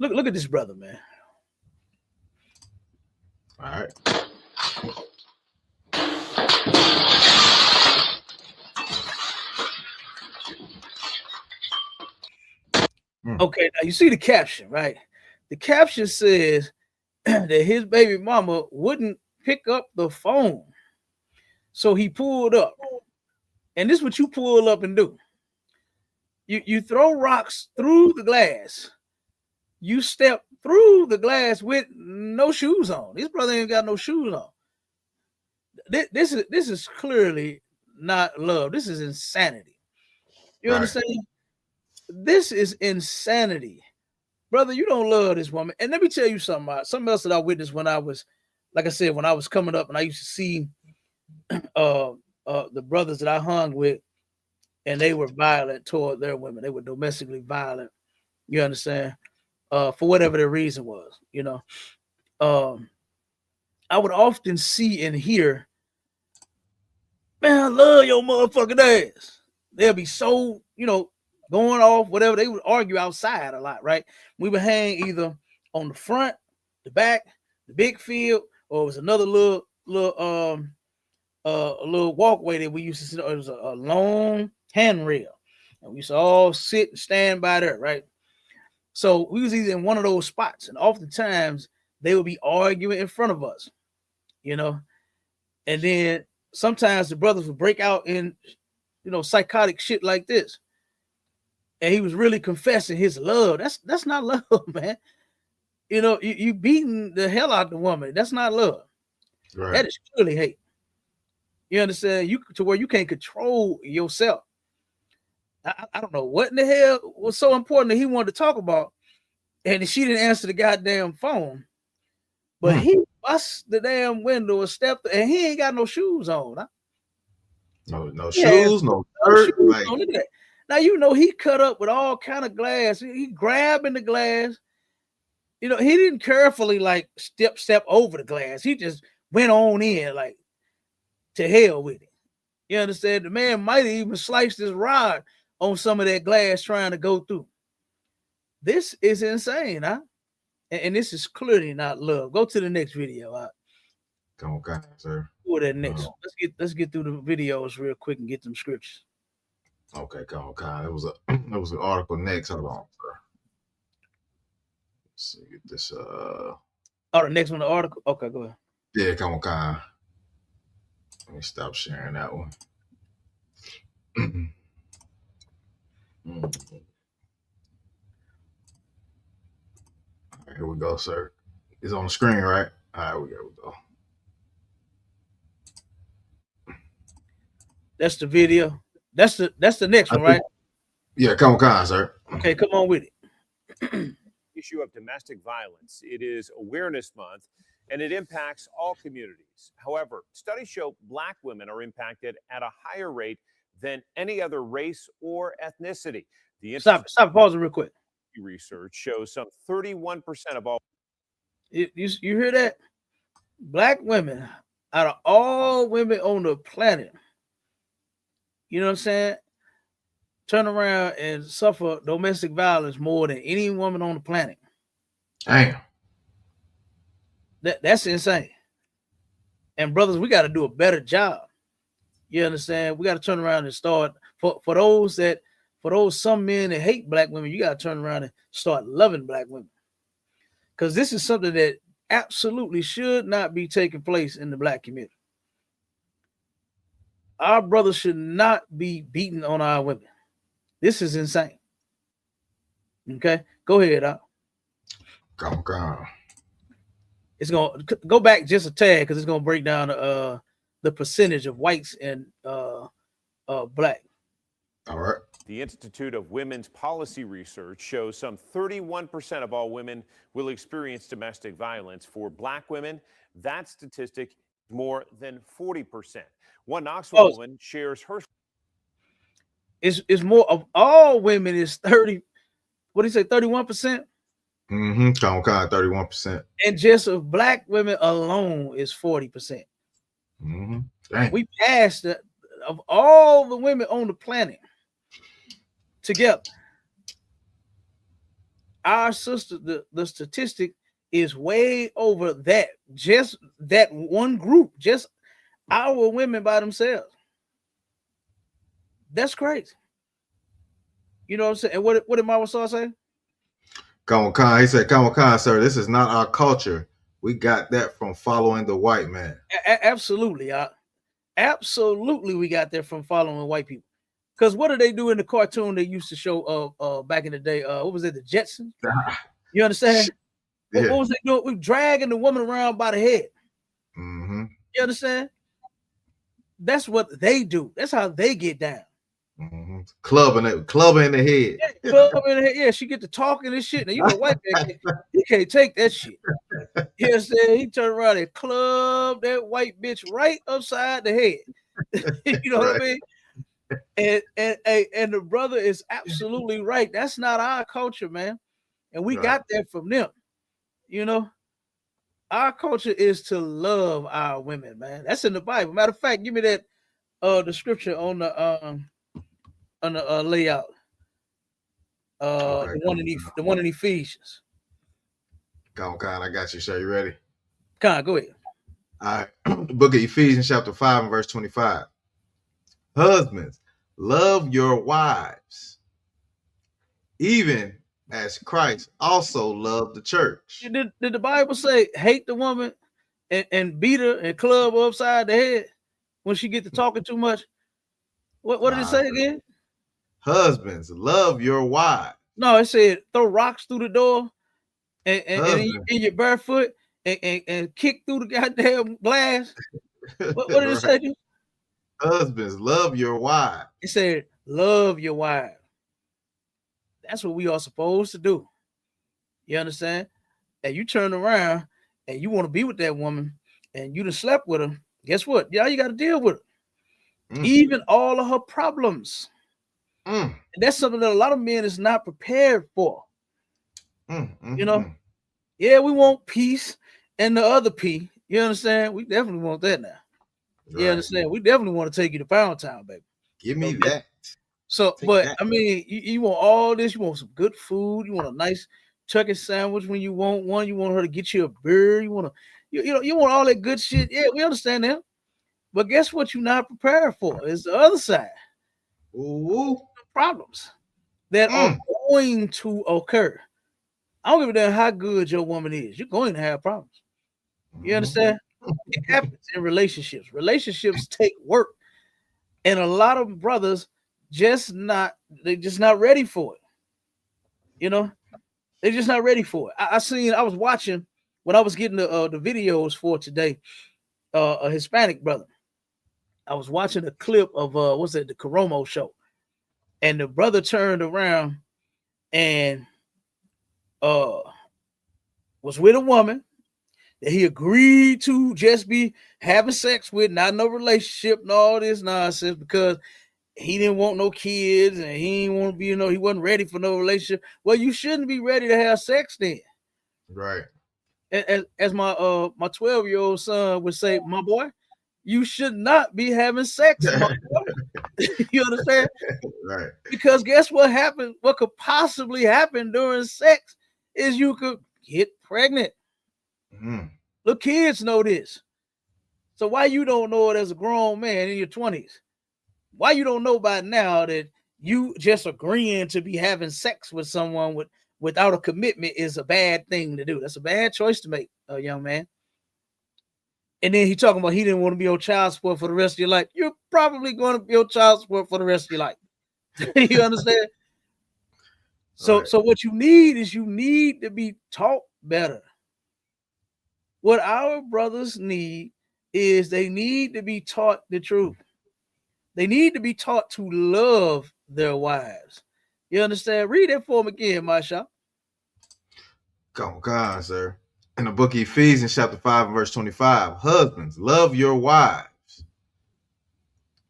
Look at this brother, man. All right. Okay, now you see the caption, right? The caption says that his baby mama wouldn't pick up the phone. So he pulled up. And this is what you pull up and do. You throw rocks through the glass. You step through the glass with no shoes on. This brother ain't got no shoes on. This is clearly not love. This is insanity. You understand? This is insanity. Brother, you don't love this woman. And let me tell you something else that I witnessed when I was, like I said, when I was coming up and I used to see the brothers that I hung with, and they were violent toward their women. They were domestically violent. You understand? For whatever the reason was, you know. I would often see and hear, man, I love your motherfucking ass. They'll be so, you know, going off, whatever. They would argue outside a lot, right? We would hang either on the front, the back, the big field, or it was another little walkway that we used to sit on. It was a long handrail, and we used to all sit and stand by there, right? So we was either in one of those spots, and oftentimes they would be arguing in front of us, you know, and then sometimes the brothers would break out in, you know, psychotic shit like this. And he was really confessing his love. That's not love, man. You know, you beating the hell out of the woman. That's not love. Right. That is clearly hate. You understand? You to where you can't control yourself. I don't know what in the hell was so important that he wanted to talk about, and she didn't answer the goddamn phone. But he bust the damn window and stepped, and he ain't got no shoes on. Huh? No shoes, no shirt. Like, look at that. Now you know he cut up with all kind of glass. He grabbing the glass. You know, he didn't carefully like step over the glass. He just went on in like to hell with it. You understand? The man might have even sliced his rod on some of that glass trying to go through. This is insane, huh? And this is clearly not love. Go to the next video. Huh? Come on, sir. Go to that next. Let's get through the videos real quick and get them scriptures. Okay, come on. There was an article next. Hold on, sir. Let's see, get this. Oh, the next one, the article. Okay, go ahead. Yeah, come on. Let me stop sharing that one. All right, here we go, sir. It's on the screen, right? All right, we go. That's the video. That's the next one, right? Yeah, come on, sir. Okay, come on with it. Issue of domestic violence. It is Awareness Month, and it impacts all communities. However, studies show Black women are impacted at a higher rate than any other race or ethnicity. Stop, pause it real quick. Research shows some 31% of all. You hear that? Black women, out of all women on the planet, you know what I'm saying, turn around and suffer domestic violence more than any woman on the planet. Damn. That's insane. And brothers, we got to do a better job. You understand? We got to turn around and start for those some men that hate Black women. You got to turn around and start loving Black women, because this is something that absolutely should not be taking place in the Black community. Our brothers should not be beating on our women. This is insane. Okay, go ahead. Come on. It's gonna go back just a tad because it's gonna break down the percentage of whites and Black. All right. The Institute of Women's Policy Research shows some 31% of all women will experience domestic violence. For Black women, that statistic is more than 40%. One Knoxville woman shares her. It's more of all women is 30. What do you say? 31%. Mm-hmm. 31%. And just of Black women alone is 40%. Mm-hmm. We passed the, of all the women on the planet together. Our sister, the statistic is way over that. Just that one group, just our women by themselves. That's crazy. You know what I'm saying? And what did Mama Saw say? Come on, Khan. He said, "Come on, Khan, sir. This is not our culture. We got that from following the white man." Absolutely, absolutely, we got that from following white people. Because what do they do in the cartoon they used to show back in the day? What was it, the Jetsons? You understand? Yeah. What was they doing? We dragging the woman around by the head. Mm-hmm. You understand? That's what they do. That's how they get down. Mm-hmm. Clubbing in the head. Yeah, club in the head. Yeah, she get to talking and shit. Now you know, white man, he can't take that shit. You understand? He turned around and club that white bitch right upside the head. You know what I mean? And the brother is absolutely right. That's not our culture, man. And we got that from them. You know, our culture is to love our women, man. That's in the Bible. Matter of fact, give me that the scripture on the layout. The one in Ephesians. Come on, I got you, sir. You ready? Go ahead. All right. The book of Ephesians, chapter 5, and verse 25. Husbands, love your wives, even as Christ also loved the church. Did the Bible say hate the woman and beat her and club her upside the head when she get to talking too much? What did it say again? Husbands, love your wives. No, it said throw rocks through the door and in your barefoot and kick through the goddamn glass. What did it say? Husbands, love your wives. It said love your wife. That's what we are supposed to do. You understand? And you turn around and you want to be with that woman and you done slept with her. Guess what? Yeah, you got to deal with her. Even all of her problems. And that's something that a lot of men is not prepared for. You know? Yeah, we want peace and the other P. You understand? We definitely want that now. You understand? We definitely want to take you to Pound Town, baby. Give me that. So, take but that. I mean, you want all this. You want some good food. You want a nice turkey sandwich when you want one. You want her to get you a beer. You want you want all that good shit. Yeah, we understand that. But guess what? You're not prepared for is the other side. Ooh. Problems that are going to occur. I don't give a damn how good your woman is. You're going to have problems. You understand? It happens in relationships. Relationships take work, and a lot of brothers they're just not ready for it. You know, they're just not ready for it. I was watching when I was getting the videos for today. A Hispanic brother. I was watching a clip of the Coromo show. And the brother turned around and was with a woman that he agreed to just be having sex with, not no relationship and all this nonsense, because he didn't want no kids and he didn't want to be, he wasn't ready for no relationship. Well, you shouldn't be ready to have sex then. Right. As my 12-year-old son would say, my boy, you should not be having sex. You understand? Right. Because guess what happened? What could possibly happen during sex is you could get pregnant. Look, kids know this. So why you don't know it as a grown man in your 20s? Why you don't know by now that you just agreeing to be having sex with someone without a commitment is a bad thing to do? That's a bad choice to make, young man. And then he talking about he didn't want to be on child support for the rest of your life. You're probably going to be on child support for the rest of your life. You understand? So what you need is you need to be taught better. What our brothers need is they need to be taught the truth. They need to be taught to love their wives. You understand? Read it for them again, Masha. Come on, sir. In the book of Ephesians, chapter 5, verse 25, husbands, love your wives,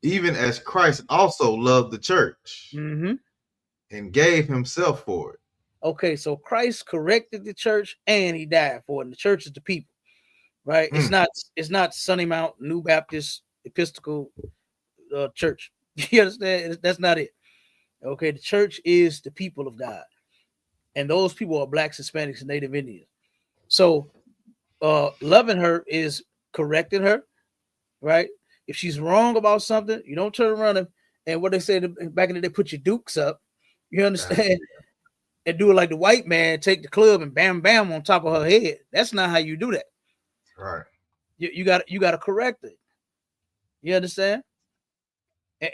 even as Christ also loved the church and gave himself for it. Okay, so Christ corrected the church and he died for it. And the church is the people, right? It's not Sunny Mount New Baptist Episcopal Church. You understand? That's not it. Okay, the church is the people of God, and those people are blacks, Hispanics, and Native Indians. So, loving her is correcting her, right? If she's wrong about something, you don't turn around and what they say back in the day, put your dukes up. You understand? And do it like the white man, take the club and bam, bam on top of her head. That's not how you do that. Right. You got to correct it. You understand?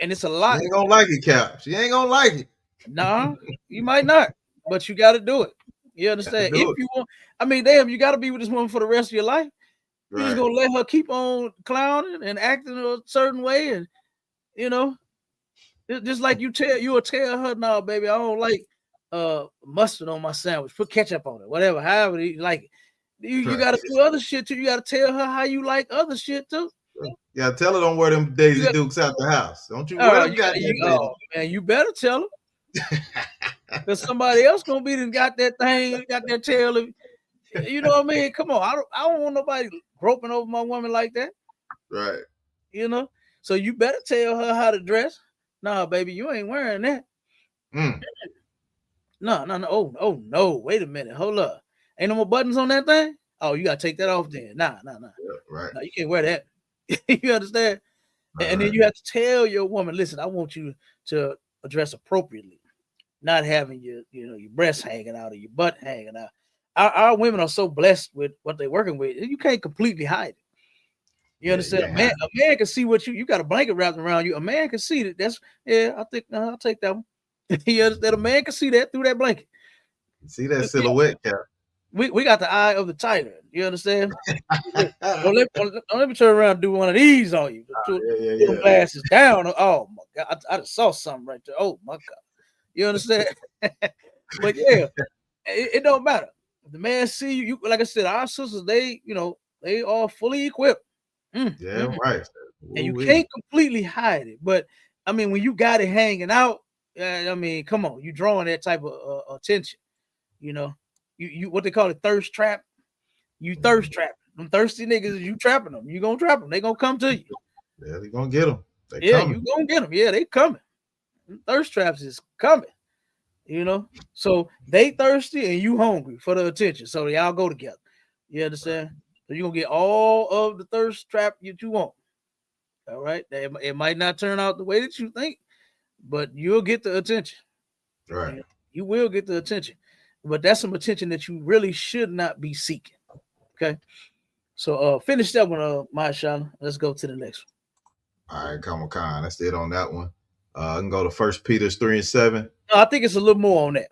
And it's a lot. She ain't gonna like it, Cap. She ain't gonna like it. Nah, you might not, but you got to do it. You understand? If you want, I mean, damn, you got to be with this woman for the rest of your life. You're just gonna let her keep on clowning and acting a certain way, and just like you'll tell her, no, baby, I don't like mustard on my sandwich. Put ketchup on it, whatever. However you like it. You got to do other shit too. You got to tell her how you like other shit too. Yeah, tell her don't wear them Daisy Dukes out the house. Don't you wear them man, you better tell her. Because somebody else gonna be got that thing, got that tail. You know what I mean? Come on, I don't want nobody groping over my woman like that. Right. So you better tell her how to dress. Nah, baby, you ain't wearing that. No. Oh no, wait a minute, hold up. Ain't no more buttons on that thing? Oh, you gotta take that off then. Nah. Yeah, right. No, you can't wear that. You understand? And then you have to tell your woman, listen, I want you to dress appropriately, not having your breasts hanging out or your butt hanging out. Our women are so blessed with what they're working with. You can't completely hide it. You understand? A man can see what you got a blanket wrapped around you. A man can see that. I think I'll take that one. You understand? A man can see that through that blanket. See that silhouette, Cap. We got the eye of the tiger. You understand? don't let me turn around and do one of these on you. Put glasses down. Oh my God, I just saw something right there. Oh my God, you understand? But yeah, it don't matter. If the man see you, like I said, our sisters, they are fully equipped. Right. And you can't completely hide it. But I mean, when you got it hanging out, I mean, come on, you drawing that type of attention. You what they call it, thirst trap. You thirst trap them thirsty niggas. You trapping them. You gonna trap them. They gonna come to you. Yeah, they gonna get them. You gonna get them. Yeah, they coming. Thirst traps is coming. So they thirsty and you hungry for the attention. So y'all go together. You understand? So you're gonna get all of the thirst trap that you want. All right. It might not turn out the way that you think, but you'll get the attention. Right. You will get the attention. But that's some attention that you really should not be seeking. Okay. So finish that one, Mashallah. Let's go to the next one. All right, come on. That's it on that one. I can go to 1 Peter 3:7. No, I think it's a little more on that.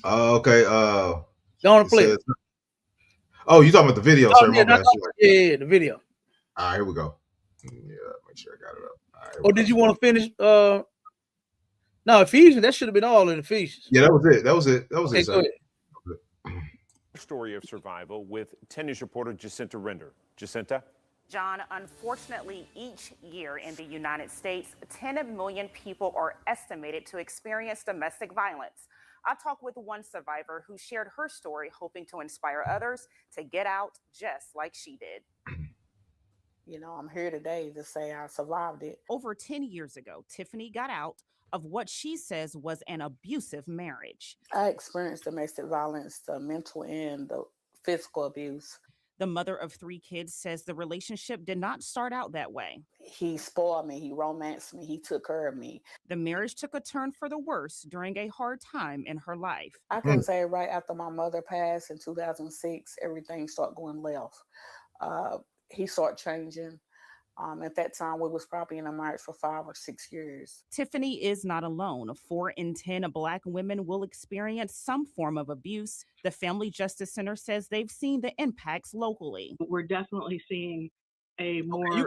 Okay. Go on and play it. Oh, you talking about the video, sir? Yeah, the video. All right, here we go. Yeah, make sure I got it up. All right, or did you want to finish? No, Ephesians. That should have been all in Ephesians. Yeah, that was it. That was it. Okay, go ahead. Story of survival with 10 News reporter Jacinta Render. Jacinta? John, unfortunately, each year in the United States, 10 million people are estimated to experience domestic violence. I talked with one survivor who shared her story, hoping to inspire others to get out just like she did. I'm here today to say I survived it. Over 10 years ago, Tiffany got out of what she says was an abusive marriage. I experienced domestic violence, the mental and the physical abuse. The mother of 3 kids says the relationship did not start out that way. He spoiled me. He romanced me. He took care of me. The marriage took a turn for the worse during a hard time in her life. I can say right after my mother passed in 2006, everything started going left. He started changing. At that time, we was probably in a marriage for 5 or 6 years. Tiffany is not alone. 4 in 10 Black women will experience some form of abuse. The Family Justice Center says they've seen the impacts locally. We're definitely seeing a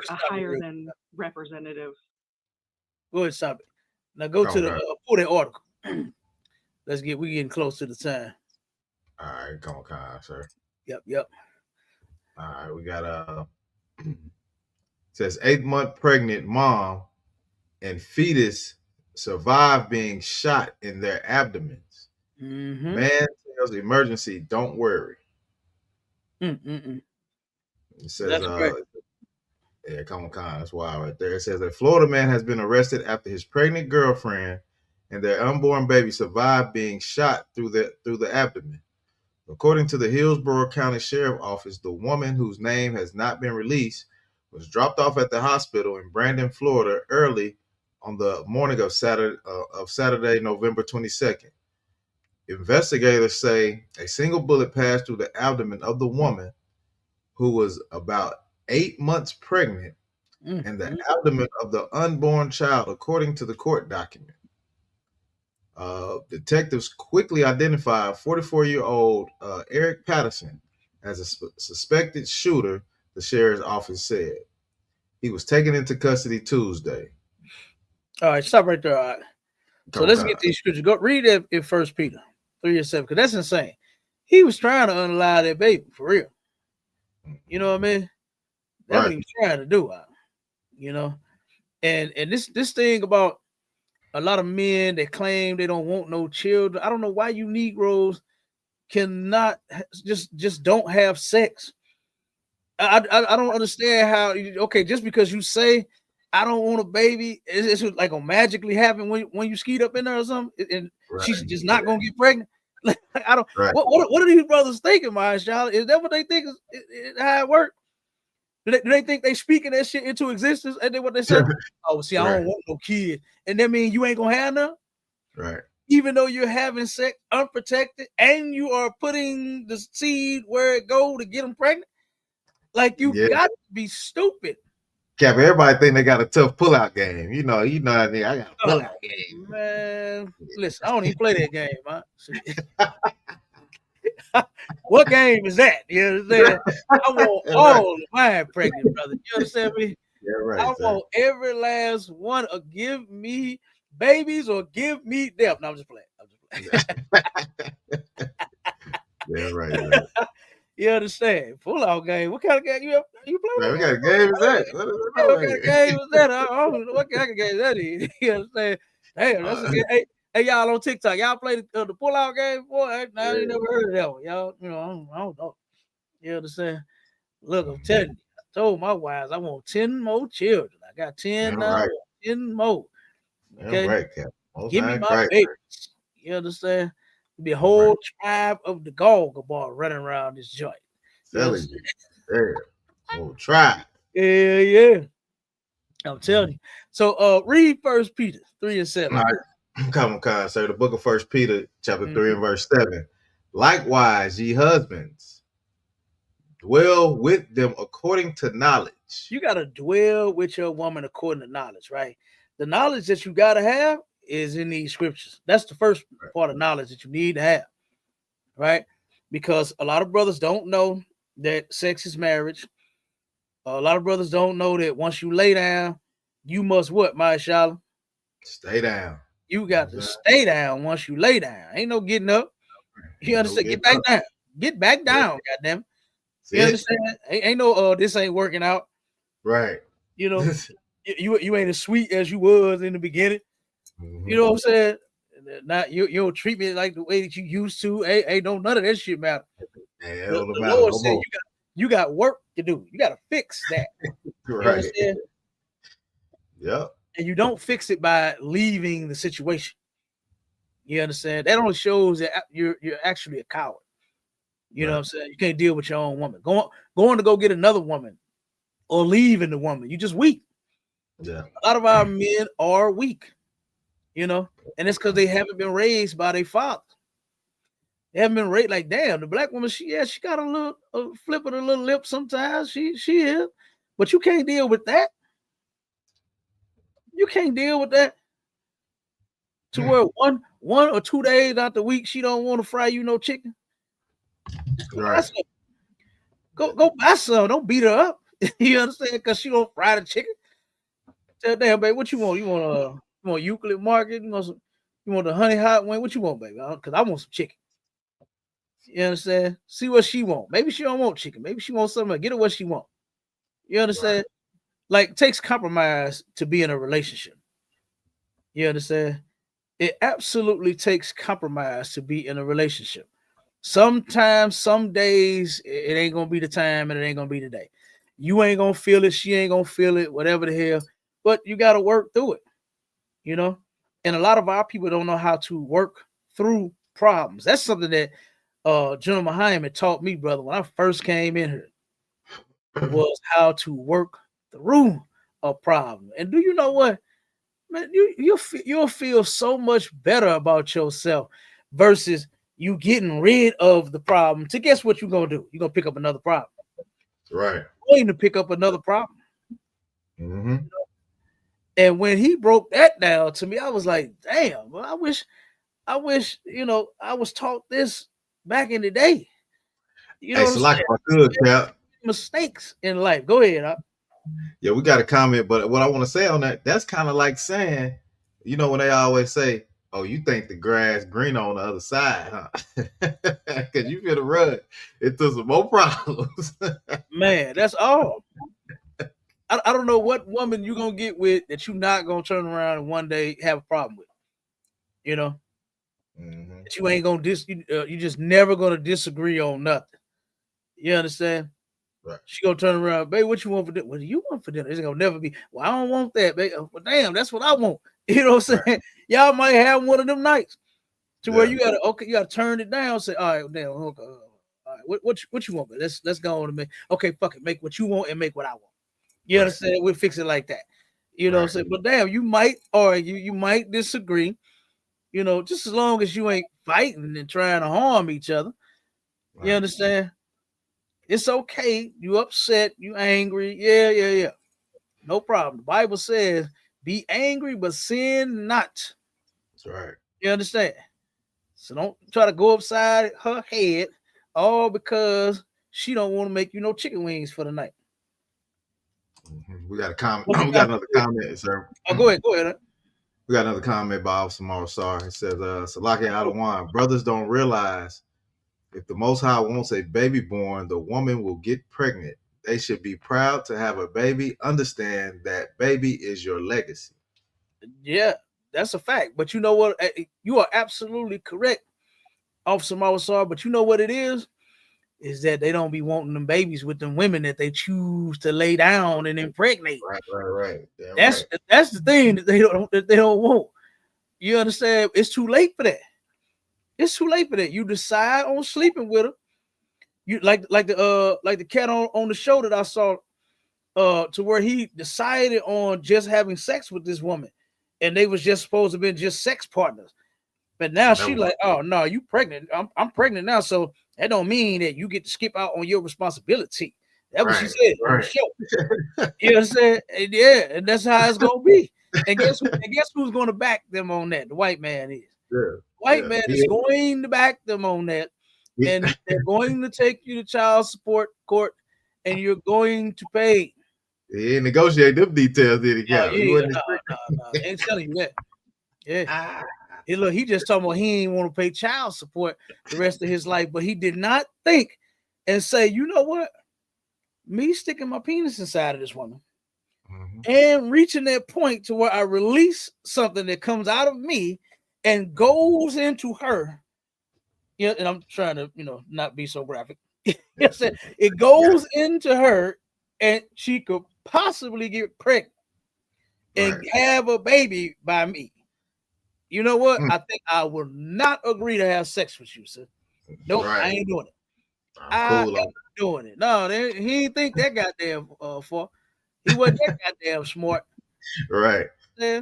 higher than representative Go ahead, stop it. Now go to the pull that article. We getting close to the time. All right, come on, sir. Yep. All right, we got says 8-month pregnant mom and fetus survive being shot in their abdomens. Mm-hmm. Man tells emergency, don't worry. It says, yeah, come on, that's wild right there. It says a Florida man has been arrested after his pregnant girlfriend and their unborn baby survived being shot through the abdomen. According to the Hillsborough County Sheriff's Office, the woman, whose name has not been released, was dropped off at the hospital in Brandon, Florida, early on the morning of Saturday, November 22nd. Investigators say a single bullet passed through the abdomen of the woman, who was about 8 months pregnant, and the abdomen of the unborn child, according to the court document. Detectives quickly identified 44-year-old Eric Patterson as a suspected shooter, the sheriff's office said. He was taken into custody Tuesday. All right, stop right there. All right. So let's get these scriptures. Go read it in 1 Peter 3:7, because that's insane. He was trying to unalive that baby, for real. You know what I mean? That's what he was trying to do. You know? And this thing about a lot of men that claim they don't want no children. I don't know why you Negroes cannot just don't have sex. I don't understand how. Okay, just because you say I don't want a baby, it's like gonna magically happen when you skeet up in there or something, and she's just not gonna get pregnant. I don't. What are these brothers thinking, my child? Is that what they think is how it works? Do they think they speaking that shit into existence? And then what they say? Oh, see, I don't want no kid, and that means you ain't gonna have none. Right. Even though you're having sex unprotected, and you are putting the seed where it go to get them pregnant. Like you got to be stupid. Cap, everybody think they got a tough pullout game. You know what I mean? I got a pullout game. Man, listen, I don't even play that game, man. What game is that? You understand? I want all of mine pregnant, brother. You understand me? Yeah, right. I want every last one to give me babies or give me death. No, I'm just playing. Yeah, right. You understand? Pull out game. What kind of game you play? Man, what kind of game is that? What kind of game is that? I don't know what kind of game that is. You understand? Damn, that's a game. Hey, y'all on TikTok, y'all play the pull out game? Boy, I ain't never heard of that one. Y'all, I don't know. You understand? Look, I'm telling you, I told my wives I want 10 more children. I got 10 now, 10 more. Okay, right, give me my babies. You understand? Be a whole tribe of the Gogga bar running around this joint. Telling you. Yeah. Whole tribe. Yeah. I'm telling you. So read 1 Peter 3:7. All right. Come on, sir. The book of 1 Peter, chapter 3 and verse 7. Likewise, ye husbands, dwell with them according to knowledge. You got to dwell with your woman according to knowledge, right? The knowledge that you got to have is in these scriptures. That's the first part of knowledge that you need to have, right? Because a lot of brothers don't know that sex is marriage. A lot of brothers don't know that once you lay down, you must what, Mashallah? Stay down. You got to stay down once you lay down. Ain't no getting up. You understand? Get back down. Get back down, goddamn. You understand? Ain't no this ain't working out. Right. You know, you ain't as sweet as you was in the beginning. You know what I'm saying? Not you don't treat me like the way that you used to. Hey, no, none of that shit matter. The Lord said you got work to do. You got to fix that. Right. You understand? Yep. And you don't fix it by leaving the situation. You understand? That only shows that you're actually a coward. You know what I'm saying? You can't deal with your own woman. Going to go get another woman or leaving the woman. You just weak. Yeah. A lot of our men are weak. You know, and it's because they haven't been raised by their father. They haven't been raised like, damn, the black woman, she got a little flip of the little lip sometimes. She is, but you can't deal with that. You can't deal with that. To where one or 2 days out the week, she don't want to fry you no chicken. Right. Go buy some. Don't beat her up. You understand? Because she don't fry the chicken. Damn, baby, what you want? You want Euclid Market? You want the honey hot wing? What you want, baby? Because I want some chicken. You understand? See what she want. Maybe she don't want chicken. Maybe she wants something. Get her what she want. You understand? Right. Like, it takes compromise to be in a relationship. You understand? It absolutely takes compromise to be in a relationship. Sometimes, some days, it ain't gonna be the time, and it ain't gonna be the day. You ain't gonna feel it. She ain't gonna feel it. Whatever the hell. But you got to work through it. You know. And a lot of our people don't know how to work through problems. That's something that General Muhammad taught me, brother, when I first came in here, was how to work through a problem. And do you know what, man? You'll feel so much better about yourself versus you getting rid of the problem. To guess what you're gonna do? You're gonna pick up another problem. Right. You're going to pick up another problem. Mm-hmm. And when he broke that down to me, I was like, damn, well, I wish, I was taught this back in the day. You know, mistakes in life. Go ahead. Yeah, we got a comment, but what I want to say on that, that's kind of like saying, when they always say, "Oh, you think the grass green on the other side, huh?" Because you finna run into some more problems. Man, that's all. I don't know what woman you're gonna get with that you're not gonna turn around and one day have a problem with. You know, that you ain't gonna you just never gonna disagree on nothing. You understand? Right. She gonna turn around, babe. What you want for dinner? What do you want for dinner? It's gonna never be. Well, I don't want that, babe. Well, damn, that's what I want. You know what I'm saying? Right. Y'all might have one of them nights to where you gotta turn it down. Say, all right, damn, okay, all right, what you want? But let's go on and make. Okay, fuck it, make what you want and make what I want. You understand? We'll fix it like that. You know what I'm saying? But damn, you might argue, you might disagree. You know, just as long as you ain't fighting and trying to harm each other. Right. You understand? It's okay. You upset, you angry. Yeah. No problem. The Bible says, be angry, but sin not. That's right. You understand? So don't try to go upside her head all because she don't want to make you no chicken wings for the night. We got a comment. We got another comment, sir. Oh, go ahead. We got another comment by Officer Marsar. It says, Salaki Adawan, brothers don't realize if the Most High wants a baby born, the woman will get pregnant. They should be proud to have a baby. Understand that baby is your legacy. Yeah, that's a fact. But you know what? You are absolutely correct, Officer Marsar. But you know what it is that they don't be wanting them babies with them women that they choose to lay down and impregnate. Right. That's the thing that they don't want. You understand? It's too late for that. It's too late for that. You decide on sleeping with her. You like the cat on the show that I saw, to where he decided on just having sex with this woman, and they was just supposed to be just sex partners. But now she like, oh no, you pregnant. I'm pregnant now, so that don't mean that you get to skip out on your responsibility. That's what she said on the show. You know what I'm saying? And yeah, and that's how it's gonna be. And guess who's gonna back them on that? The white man is. Yeah. White man is going to back them on that, and they're going to take you to child support court, and you're going to pay. He ain't negotiate them details, did he? No. Ain't telling you that. Yeah. Hey, look, he just talking about he ain't want to pay child support the rest of his life, but he did not think and say, you know what? Me sticking my penis inside of this woman and reaching that point to where I release something that comes out of me and goes into her. Yeah, and I'm trying to, not be so graphic. It goes into her, and she could possibly get pregnant and have a baby by me. You know what? I think I will not agree to have sex with you, sir. Nope, I ain't doing it. I ain't doing it. No, he didn't think that goddamn far. He wasn't that goddamn smart. Right. Yeah.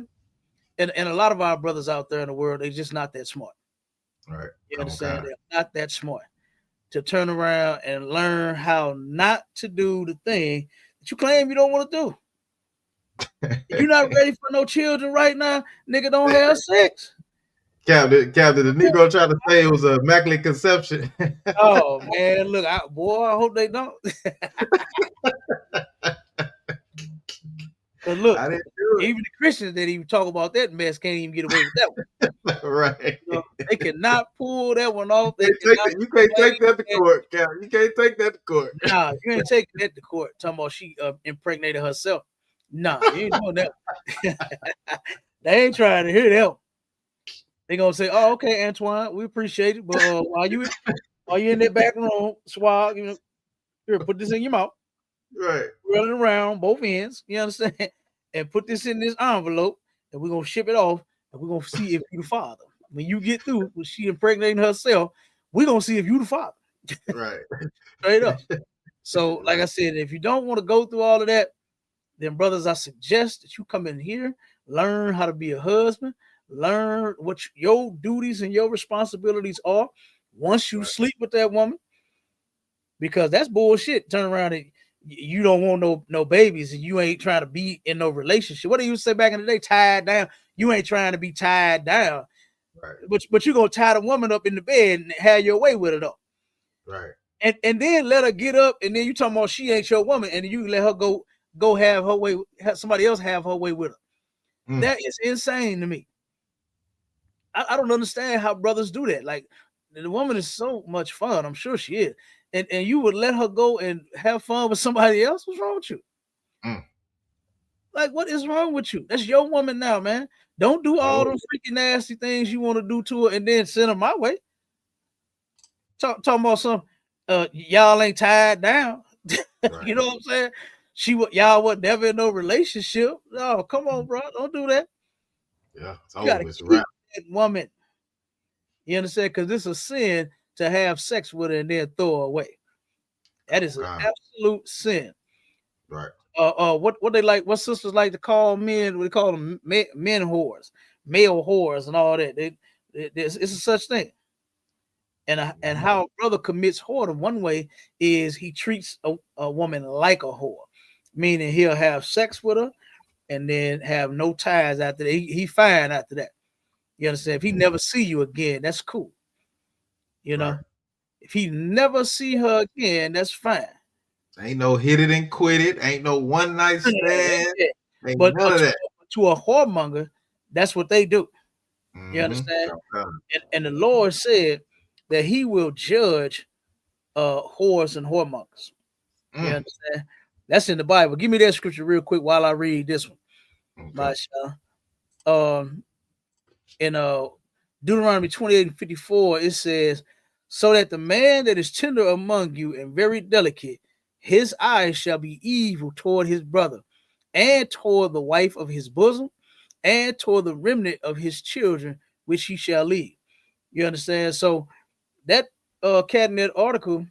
And a lot of our brothers out there in the world, they're just not that smart. Right. You understand? They're not that smart to turn around and learn how not to do the thing that you claim you don't want to do. If you're not ready for no children right now, nigga, don't have sex. Captain, the Negro tried to say it was a immaculate conception. Oh man, look, I hope they don't. But look, I didn't do Even the Christians that even talk about that mess can't even get away with that one. Right. You know, they cannot pull that one off. You can't take that to court, Cal. You can't take that to court. Nah, you ain't taking that to court. Talking about she impregnated herself. Nah, you ain't doing that. They ain't trying to hear that. They gonna say, "Oh, okay, Antoine, we appreciate it, but while you in that back room, swab, you know, here, put this in your mouth, right, roll it around both ends, you understand, and put this in this envelope, and we're gonna ship it off, and we're gonna see if you the father. When you get through with she impregnating herself, we're gonna see if you the father." Right, straight up. So, like I said, if you don't want to go through all of that, then brothers, I suggest that you come in here, learn how to be a husband, learn what your duties and your responsibilities are once you sleep with that woman, because that's bullshit. Turn around and you don't want no babies and you ain't trying to be in no relationship. What do you say back in the day? Tied down. You ain't trying to be tied down. Right. But you're gonna tie the woman up in the bed and have your way with it up. Right. And then let her get up, and then you talking about she ain't your woman, and you let her go have her way, have somebody else have her way with her. That is insane to me. I don't understand how brothers do that. Like, the woman is so much fun. I'm sure she is. And you would let her go and have fun with somebody else? What's wrong with you? Like, what is wrong with you? That's your woman now, man. Don't do all those freaking nasty things you want to do to her and then send her my way. Talking about some y'all ain't tied down. You know what I'm saying? Y'all was never in no relationship. No, come on, bro. Don't do that. Yeah, you gotta keep that woman. You understand? Because it's a sin to have sex with her and then throw her away. That is an absolute sin. Right. What they like? What sisters like to call men? We call them men whores, male whores, and all that. It's a such thing. And how a brother commits whoredom one way is he treats a woman like a whore, meaning he'll have sex with her and then have no ties after that. He fine after that. You understand? If he never see you again, that's cool. You know, if he never see her again, that's fine. Ain't no hit it and quit it. Ain't no one night stand. Ain't but none of that. To a whoremonger, that's what they do. You understand? And the Lord said that he will judge whores and whoremongers. You understand? That's in the Bible. Give me that scripture real quick while I read this one. In Deuteronomy 28:54, it says, "So that the man that is tender among you and very delicate, his eyes shall be evil toward his brother, and toward the wife of his bosom, and toward the remnant of his children, which he shall leave." You understand? So that cabinet article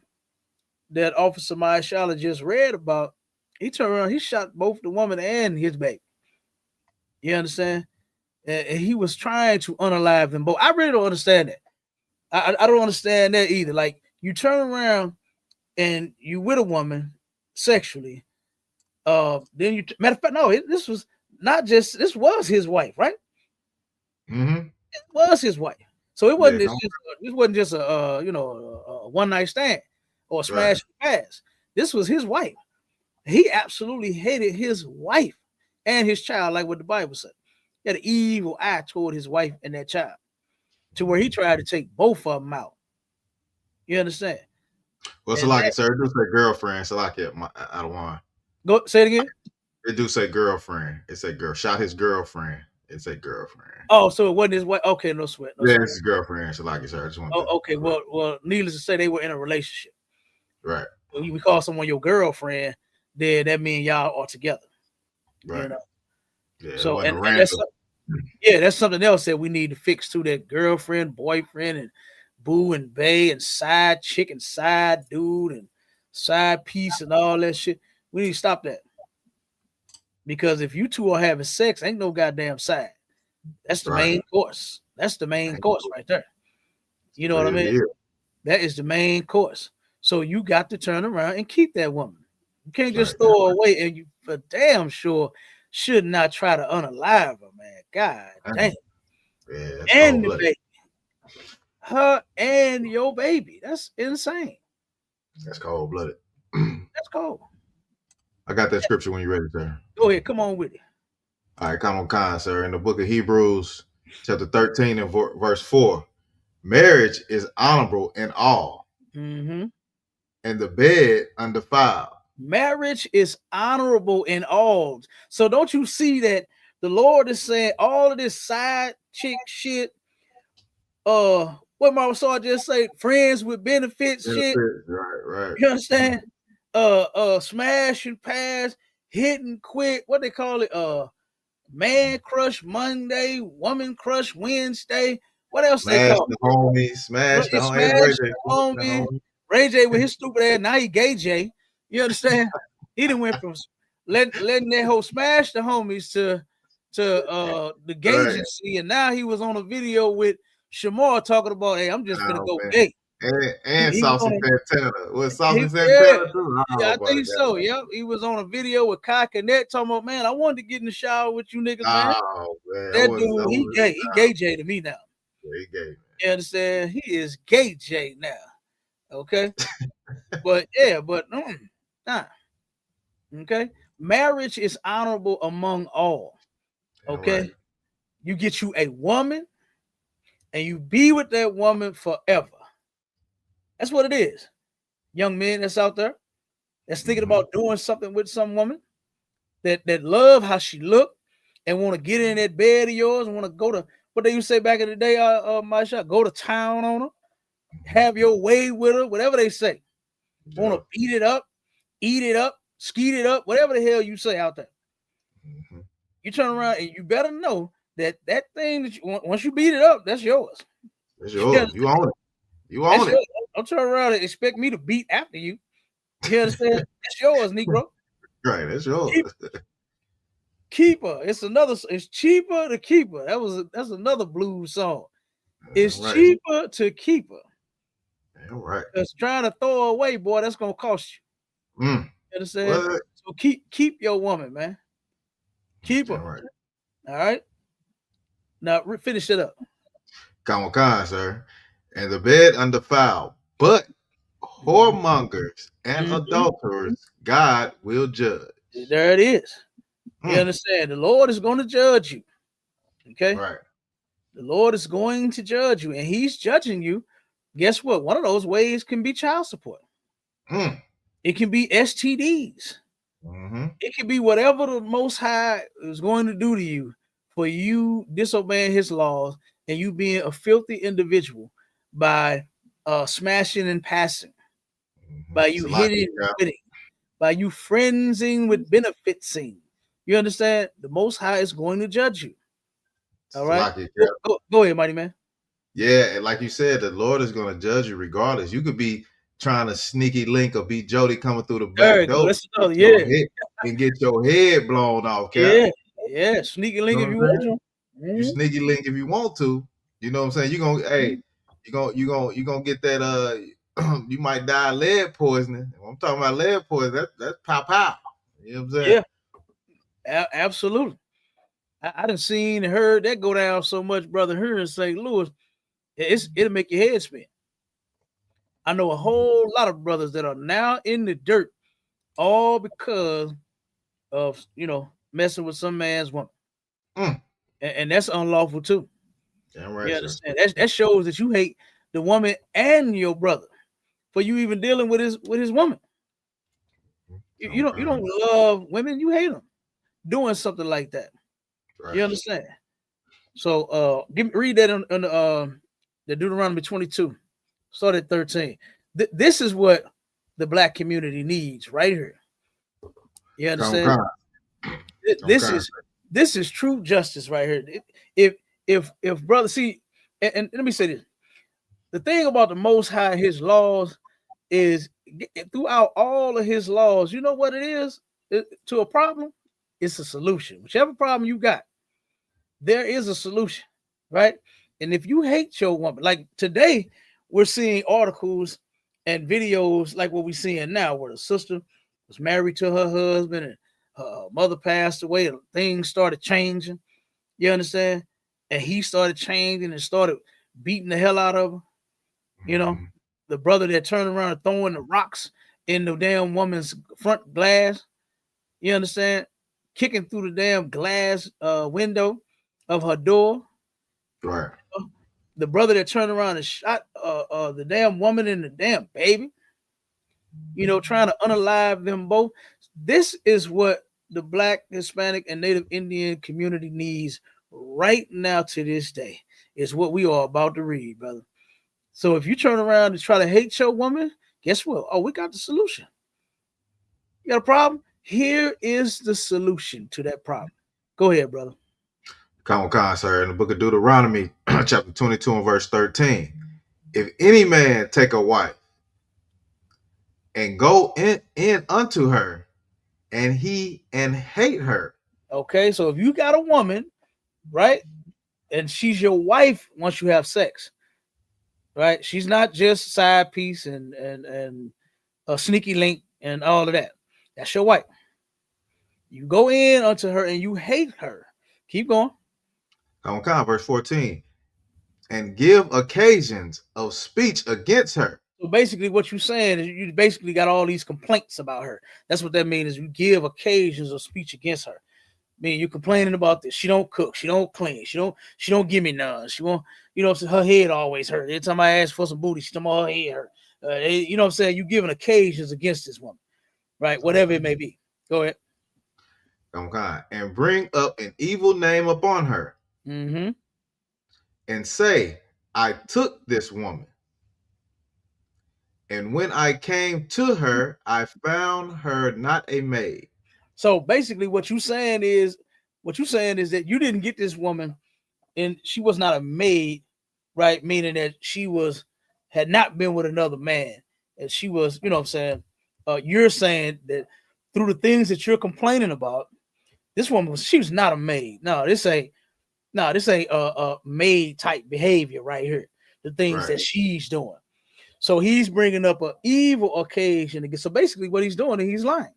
that Officer Mahershala just read about, he turned around, he shot both the woman and his baby. You understand? And he was trying to unalive them both. I really don't understand that. I don't understand that either. Like, you turn around and you with a woman sexually. Then you, matter of fact, no, this was his wife, right? It was his wife. So it wasn't this wasn't just a a one night stand or a smash pass. This was his wife. He absolutely hated his wife and his child, like what the Bible said. He had an evil eye toward his wife and that child, to where he tried to take both of them out. You understand? Well, Salaki, sir, it do say girlfriend. Salaki, I don't want. Go say it again. It do say girlfriend. It say girl. Shot his girlfriend. It say girlfriend. Oh, so it wasn't his wife. Okay, no sweat. No sweat. It's his girlfriend. Salaki, sir. I just want. Okay. Well, needless to say, they were in a relationship. Right. When you call someone your girlfriend, then that means y'all are together. Right. You know? Yeah. So that's something else that we need to fix too. That girlfriend, boyfriend, and boo and bae and side chick and side dude and side piece and all that shit. We need to stop that. Because if you two are having sex, ain't no goddamn side. That's the main course. That's the main course right there. You know what I mean? Yeah. That is the main course. So you got to turn around and keep that woman. You can't just throw her away, and you for damn sure should not try to unalive her, man. God damn. Yeah, and the baby. Her and your baby. That's insane. That's cold-blooded. That's cold. I got that scripture when you're ready, sir. Go ahead. Come on with it. All right, come on, Khan, sir. In the book of Hebrews, chapter 13 and verse 4, marriage is honorable in all, and the bed undefiled. Marriage is honorable in all. So don't you see that the Lord is saying all of this side chick shit, what Mama Saw just say, friends with benefits shit. Right. You understand? Smash and pass, hit and quit, what they call it, man crush Monday, woman crush Wednesday. What else they call the homies, smash the homie. Ray J with his stupid ass. Now he gay J. You understand? He done went from letting that whole smash the homies to the gay agency, and now he was on a video with Shamar talking about, hey, I'm just gonna go gay. And Saucy Santana. Was Saucy Santana too? Yeah, I think so. Yep. He was on a video with Kai Connect talking about, man, I wanted to get in the shower with you niggas, man. Oh, man. That dude, he gay. He gay J to me now. Yeah, he gay, man. You understand? He is gay J now. Okay. But yeah, nah. Okay. Marriage is honorable among all. Okay. Right. You get you a woman and you be with that woman forever. That's what it is. Young men that's out there that's thinking about doing something with some woman that love how she look and want to get in that bed of yours and want to go to, what they used to say back in the day, my shot, go to town on her, have your way with her, whatever they say. Yeah. Want to beat it up, eat it up, skeet it up, whatever the hell you say out there. You turn around and you better know that thing that once you beat it up, that's yours. That's yours. You own it. You own it. Don't turn around and expect me to beat after you. You understand? It's yours, Negro. Right, that's yours. Keeper. It's cheaper to keep her. That's another blues song. It's cheaper to keep her. All right. Because trying to throw her away, boy, that's gonna cost you. You understand? Well, so keep your woman, man. Keep her. All right. Now finish it up. Come on, sir. And the bed undefiled, but whoremongers and adulterers, God will judge. There it is. You understand? The Lord is going to judge you. Okay. Right. The Lord is going to judge you, and He's judging you. Guess what? One of those ways can be child support. It can be STDs. It can be whatever the Most High is going to do to you for you disobeying His laws and you being a filthy individual by smashing and passing, by you hitting and quitting, by you friendsing with benefitsing. You understand? The Most High is going to judge you. All right. Go ahead, mighty man. Yeah, and like you said, the Lord is going to judge you regardless. You could be trying to sneaky link or be Jody coming through the back door and get your head blown off. Cap. Yeah, sneaky link if you want to. You sneaky link if you want to. You know what I'm saying? You're gonna get that you might die of lead poisoning. I'm talking about lead poisoning. That's pow. You know what I'm saying? Yeah. Absolutely. I done seen and heard that go down so much, brother, here in St. Louis. It'll make your head spin. I know a whole lot of brothers that are now in the dirt, all because of messing with some man's woman, and that's unlawful too. Damn right. You understand? That shows that you hate the woman and your brother for you even dealing with his woman. You don't love women, you hate them doing something like that. Right. You understand? So read that on the Deuteronomy 22. Start at 13. This is what the black community needs right here. You understand? This is true justice right here. If brother, see, and let me say this. The thing about the Most High, His laws is throughout all of His laws, you know what it is to a problem? It's a solution. Whichever problem you got, there is a solution, right? And if you hate your woman, like today, we're seeing articles and videos like what we're seeing now, where the sister was married to her husband and her mother passed away and things started changing. You understand? And he started changing and started beating the hell out of her. You know, the brother that turned around and throwing the rocks in the damn woman's front glass. You understand? kicking through the damn glass window of her door. Right. The brother that turned around and shot the damn woman and the damn baby. Trying to unalive them both. This is what the Black, Hispanic, and Native Indian community needs right now to this day. Is what we are about to read, brother. So if you turn around and try to hate your woman, guess what? Oh, we got the solution. You got a problem? Here is the solution to that problem. Go ahead, brother. Come on, sir. In the book of Deuteronomy, chapter 22 and verse 13. If any man take a wife and go in unto her, and hate her. Okay, so if you got a woman, right, and she's your wife once you have sex, right? She's not just side piece and a sneaky link and all of that. That's your wife. You go in unto her and you hate her. Keep going. Come on, verse 14. And give occasions of speech against her. So basically what you're saying is you basically got all these complaints about her. That's what that means, is you give occasions of speech against her. I mean, you're complaining about this. She don't cook. She don't clean. She don't give me none. She won't, her head always hurt. Every time I ask for some booty, she tell me her head hurt. You know what I'm saying? You're giving occasions against this woman, right? Whatever it may be. Go ahead. Okay. And bring up an evil name upon her. Mm-hmm. And say, I took this woman. And when I came to her, I found her not a maid. So basically what you're saying is that you didn't get this woman and she was not a maid, right? Meaning that she had not been with another man. And she was, you know what I'm saying? You're saying that through the things that you're complaining about, this woman she was not a maid. This ain't a maid type behavior right here. The things that she's doing. So he's bringing up an evil occasion again. So basically what he's doing is he's lying.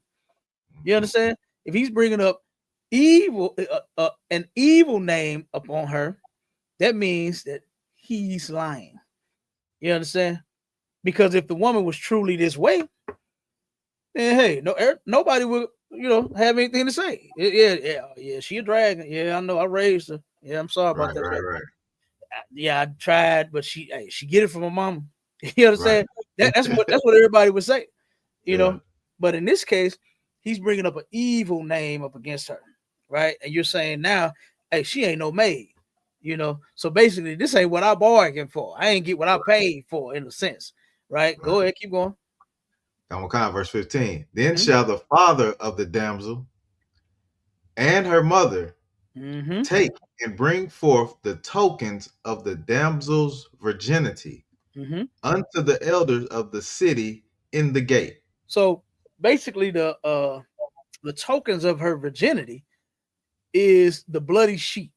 You understand? If he's bringing up evil, an evil name upon her, that means that he's lying. You understand? Because if the woman was truly this way, then hey, nobody would, have anything to say. Yeah, she a dragon. Yeah, I know. I raised her. Yeah, I'm sorry about that. Right. Yeah, I tried, but she get it from her mama. You understand? That's what everybody would say. You know. But in this case, he's bringing up an evil name up against her, right? And you're saying now, hey, she ain't no maid, So basically, this ain't what I bargained for. I ain't get what I paid for, in a sense, right? Go ahead, keep going. Verse 15. Then shall the father of the damsel and her mother take and bring forth the tokens of the damsel's virginity unto the elders of the city in the gate. So basically, the tokens of her virginity is the bloody sheet.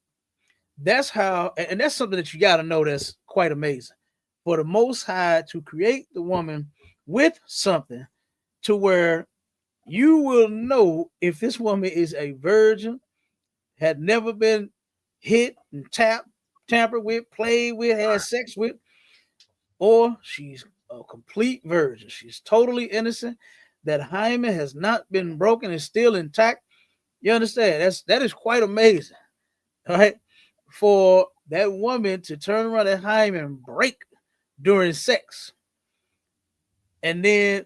That's how, and that's something that you got to know that's quite amazing. For the Most High to create the woman with something to where you will know if this woman is a virgin, had never been hit and tampered with, played with, had sex with, or she's a complete virgin. She's totally innocent. That hymen has not been broken and still intact. You understand? That is quite amazing. All right. For that woman to turn around that hymen and break during sex. And then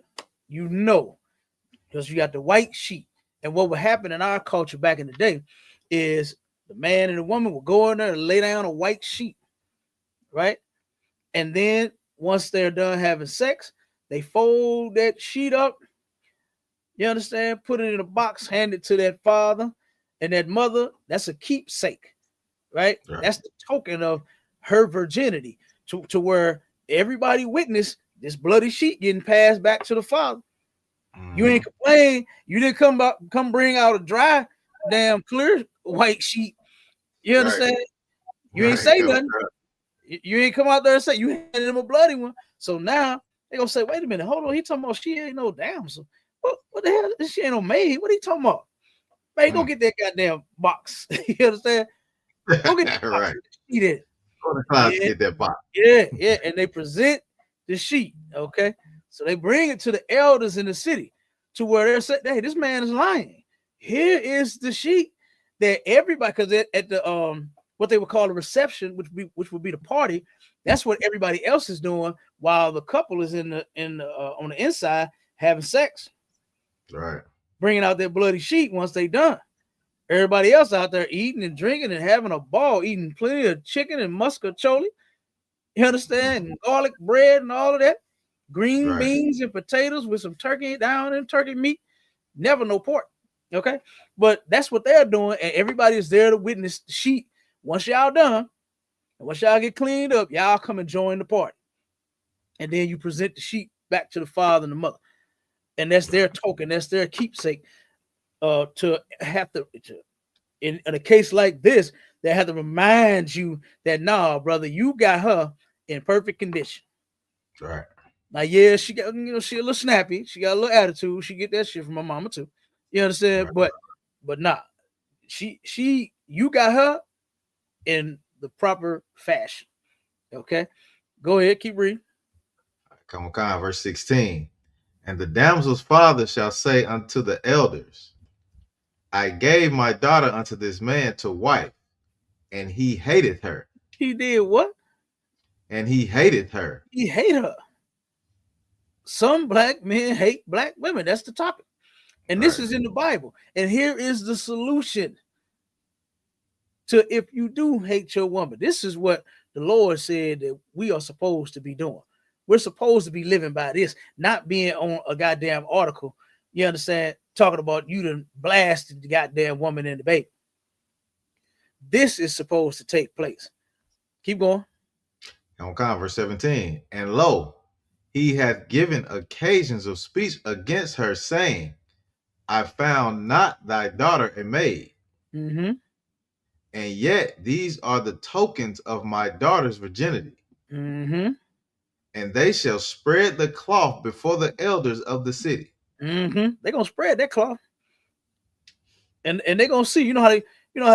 because you got the white sheet. And what would happen in our culture back in the day is the man and the woman would go in there and lay down a white sheet, right? And then once they're done having sex, they fold that sheet up, you understand, put it in a box, hand it to that father and that mother. That's a keepsake, right? That's the token of her virginity to where everybody witnessed this bloody sheet getting passed back to the father. You ain't complain. You didn't come bring out a dry, damn clear white sheet. You understand? You ain't say nothing. You ain't come out there and say you handed him a bloody one. So now they gonna say, wait a minute, hold on. He talking about she ain't no damsel. What the hell? She ain't no maid. What are you talking about? Man, go get that goddamn box. You understand? Go get that box. Eat it. Go to class to get that box. Yeah. And they present the sheet. Okay. So they bring it to the elders in the city to where they're saying, hey, this man is lying. here is the sheet that everybody, because at the what they would call the reception, which would be the party, that's what everybody else is doing while the couple is on the inside having sex, right, bringing out their bloody sheet once they done. Everybody else out there eating and drinking and having a ball, eating plenty of chicken and muscatoli. You understand? And garlic bread and all of that. Green beans and potatoes with some turkey down and turkey meat. Never no pork. Okay. But that's what they're doing. And everybody is there to witness the sheet. Once y'all done, and once y'all get cleaned up, y'all come and join the party. And then you present the sheet back to the father and the mother. And that's their token. That's their keepsake. To have to in a case like this, they have to remind you that nah, brother, you got her in perfect condition. Right. Now, yeah, she got, she a little snappy, she got a little attitude, she get that shit from my mama too. You understand? Right. But nah, you got her in the proper fashion. Okay, go ahead, keep reading. Come on, verse 16. And the damsel's father shall say unto the elders, I gave my daughter unto this man to wife, and he hated her. He did what? And he hated her. He hated her. Some black men hate black women. That's the topic. And this is in the Bible. And here is the solution to if you do hate your woman. This is what the Lord said that we are supposed to be doing. We're supposed to be living by this, not being on a goddamn article. You understand? Talking about you done blasted the goddamn woman in the baby. This is supposed to take place. Keep going. On verse 17. And lo, he hath given occasions of speech against her, saying, I found not thy daughter a maid. Mm-hmm. And yet these are the tokens of my daughter's virginity. Mm-hmm. And they shall spread the cloth before the elders of the city. Mm-hmm. They're gonna spread that cloth. And they're gonna see, you know how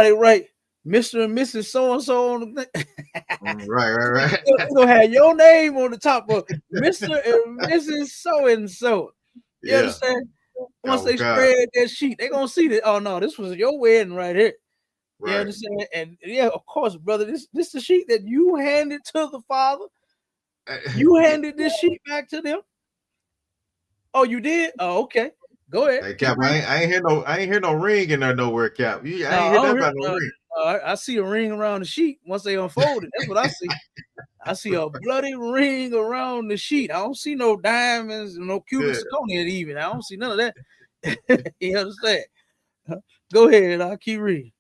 they write Mr. and Mrs. So-and-so on the thing. Right. They're gonna have your name on the top of Mr. and Mrs. So-and-so. You understand? Once they spread that sheet, they're gonna see that. Oh no, this was your wedding right here. You understand? And yeah, of course, brother, this the sheet that you handed to the father. You handed this sheet back to them. Oh, you did? Oh, okay. Go ahead. Hey, Cap, I ain't hear no ring in there nowhere, Cap. I ain't hear that about no ring. I see a ring around the sheet once they unfold it. That's what I see. I see a bloody ring around the sheet. I don't see no diamonds, no cubic zirconia even. I don't see none of that. You understand? Go ahead. I'll keep reading.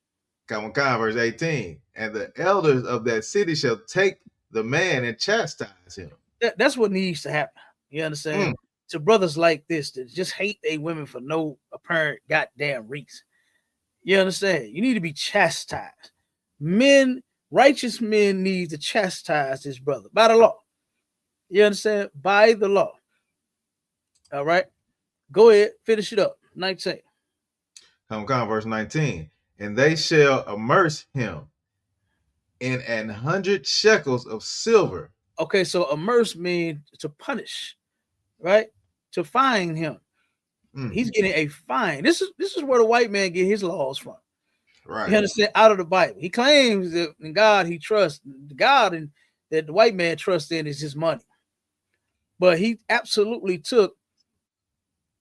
Come on, verse 18. And the elders of that city shall take the man and chastise him. That's what needs to happen. You understand? To brothers like this that just hate they women for no apparent goddamn reason. You understand? You need to be chastised. Men, righteous men need to chastise this brother by the law. You understand? By the law. All right. Go ahead. Finish it up. 19. Come on, verse 19. And they shall immerse him in 100 shekels of silver. Okay, so immerse means to punish, right? To fine him. He's getting a fine. This is where the white man get his laws from. Right. You understand? Out of the Bible. He claims that in God he trusts. The God and that the white man trusts in is his money. But he absolutely took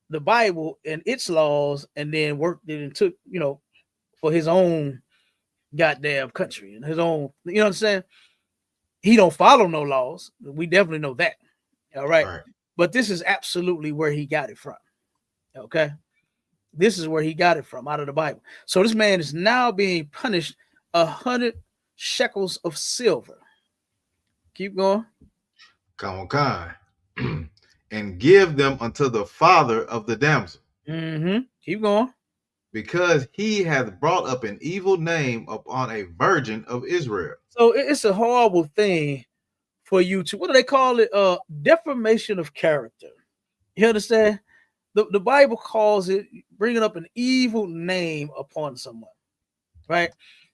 the Bible and its laws and then worked it and took, for his own goddamn country and his own, you know what I'm saying? He don't follow no laws. We definitely know that. All right. But this is absolutely where he got it from. Okay. This is where he got it from, out of the Bible. So this man is now being punished 100 shekels of silver. Keep going. Come on. And give them unto the father of the damsel. Keep going. Because he hath brought up an evil name upon a virgin of Israel. So it's a horrible thing for you to, what do they call it? Defamation of character. You understand? The Bible calls it bringing up an evil name upon someone, right?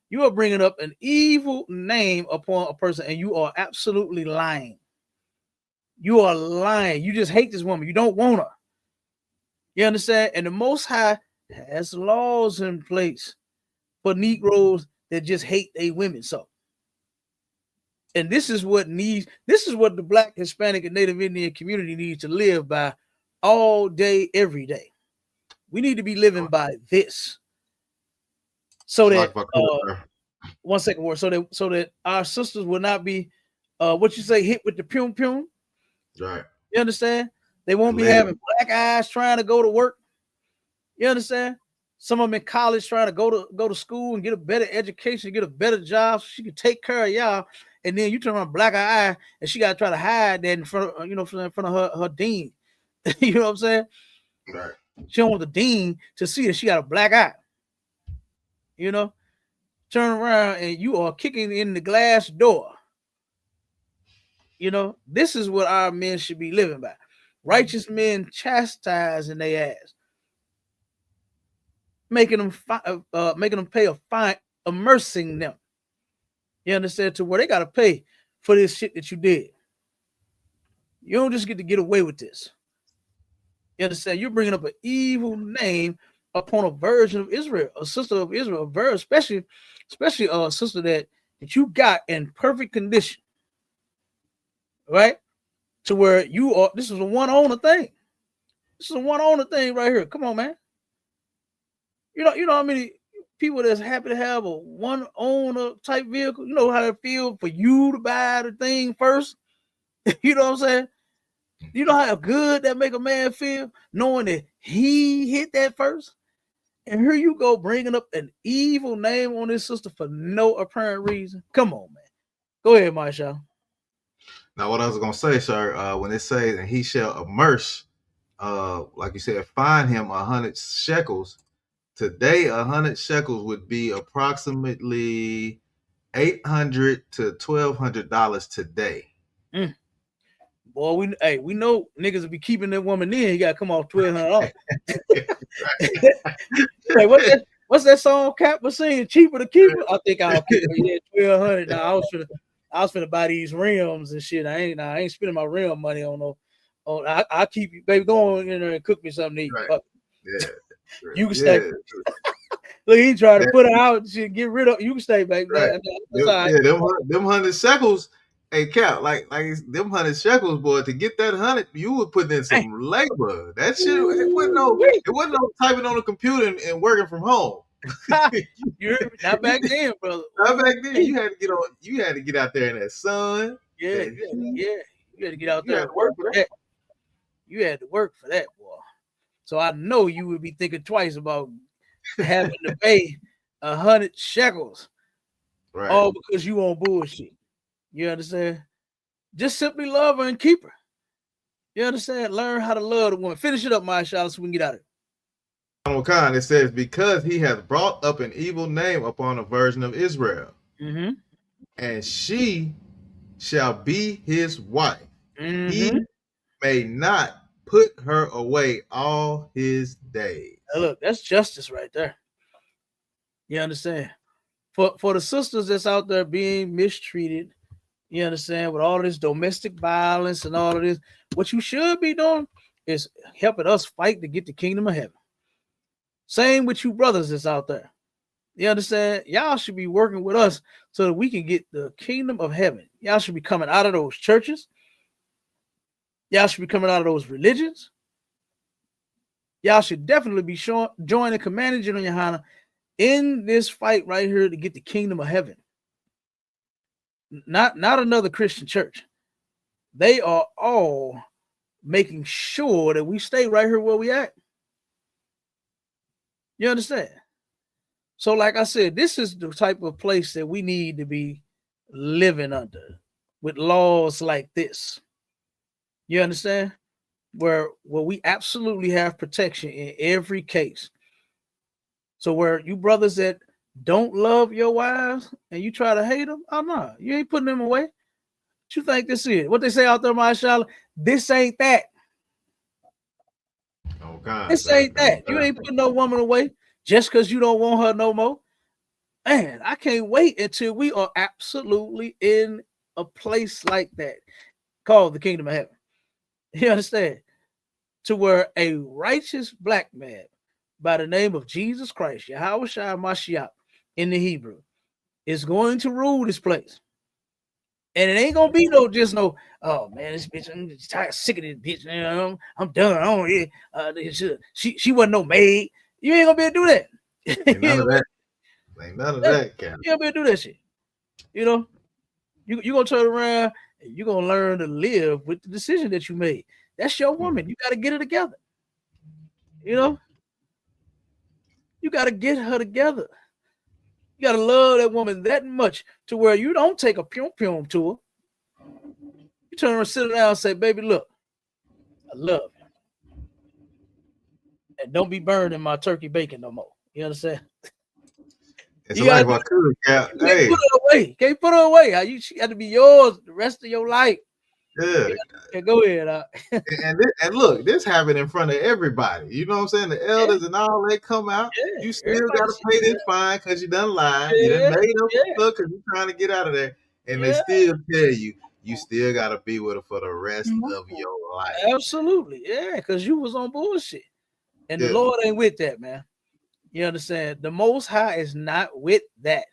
You are bringing up an evil name upon a person and you are absolutely lying. You are lying. You just hate this woman. You don't want her. You understand? And the Most High has laws in place for Negroes that just hate their women so. And this is what the Black, Hispanic, and Native Indian community needs to live by all day, every day. We need to be living by this. So that one second word, so that our sisters will not be what you say, hit with the pum pum. Right. You understand? They won't be having black eyes trying to go to work. You understand? Some of them in college trying to go to school and get a better education, get a better job, so she can take care of y'all. And then you turn on black eye and she got to try to hide that in front of, in front of her dean. You know what I'm saying? Right. She don't want the dean to see that she got a black eye. You know, turn around and you are kicking in the glass door. You know, this is what our men should be living by. Righteous men chastising their ass, making them pay a fine, immersing them. You understand? To where they got to pay for this shit that you did. You don't just get away with this. You understand? You're bringing up an evil name upon a virgin of Israel, a sister of Israel, a virgin, especially a sister that you got in perfect condition, right? To where you are. This is a one owner thing. This is a one owner thing right here. Come on, man. You know how many people that's happy to have a one owner type vehicle? You know how it feels for you to buy the thing first? You know what I'm saying? You know how good that make a man feel knowing that he hit that first? And here you go bringing up an evil name on this sister for no apparent reason. Come on, man. Go ahead, Marshall. Now, what I was going to say, sir, when it says, and he shall immerse, like you said, fine him 100 shekels. Today, 100 shekels would be approximately $800 to $1,200 today. Boy, we know niggas will be keeping that woman in. You got to come off $1,200. Hey, what's that song Cap was saying? Cheaper to keep it? I think I'll keep it. Yeah, $1,200. Now I was finna buy these rims and shit. I ain't spending my rim money on no. I'll keep you, baby. Go on in there and cook me something to eat. Right. Yeah. You can stay. Look, he tried to put her out. She get rid of. You can stay, baby. Right. Right. Them 100 shekels. Hey, Cap, like them 100 shekels, boy. To get that 100, you would put in some labor. That shit. It wasn't no typing on a computer and working from home. You heard me? Not back then, brother. Not back then. You had to get on. You had to get out there in that sun. Yeah. You had to get out there and work for that. You had to work for that, boy. So I know you would be thinking twice about having to pay 100 shekels, right? All because you on bullshit. You understand? Just simply love her and keep her. You understand? Learn how to love the woman. Finish it up, my child, so we can get out of it. It says, because he has brought up an evil name upon a virgin of Israel, and she shall be his wife. He may not put her away all his days. Now look, that's justice right there. You understand? For the sisters that's out there being mistreated, you understand, with all this domestic violence and all of this, what you should be doing is helping us fight to get the kingdom of heaven. Same with you brothers that's out there. You understand? Y'all should be working with us so that we can get the kingdom of heaven. Y'all should be coming out of those churches. Y'all should be coming out of those religions. Y'all should definitely be joining Commanding General Yohana in this fight right here to get the kingdom of heaven. Not another Christian church. They are all making sure that we stay right here where we at. You understand? So like I said, this is the type of place that we need to be living under with laws like this. You understand? Where we absolutely have protection in every case. So where you brothers that don't love your wives and you try to hate them, oh no, you ain't putting them away. What you think this is? What they say out there, mashallah, this ain't that. Oh God. This ain't that. You ain't putting no woman away just because you don't want her no more. Man, I can't wait until we are absolutely in a place like that called the kingdom of heaven. You understand? To where a righteous black man by the name of Jesus Christ, Yahweh Shai Mashiach in the Hebrew, is going to rule this place. And it ain't gonna be no oh man, this bitch, I'm just tired, sick of this bitch. You know, I'm done. I don't she wasn't no maid. You ain't gonna be able to do that. Ain't none of that. Ain't none of that, Captain. You ain't gonna be able to do that shit. You know, you gonna turn around and you're gonna learn to live with the decision that you made. That's your woman. You gotta get her together. You know, you gotta get her together. You gotta love that woman that much to where you don't take a pum to her. You turn around, sit down, and say, "Baby, look, I love you, and don't be burning my turkey bacon no more." You understand? It's like my cousin, Cap. Hey, put her away. Can't put her away. She got to be yours the rest of your life. Yeah. Go ahead. And look, this happened in front of everybody. You know what I'm saying? The elders and all, they come out. You still got to pay this fine because you done lied. You done made them look because you're trying to get out of there. And they still tell you, you still got to be with her for the rest of your life. Absolutely. Yeah, because you was on bullshit. And the Lord ain't with that, man. You understand? The Most High is not with that.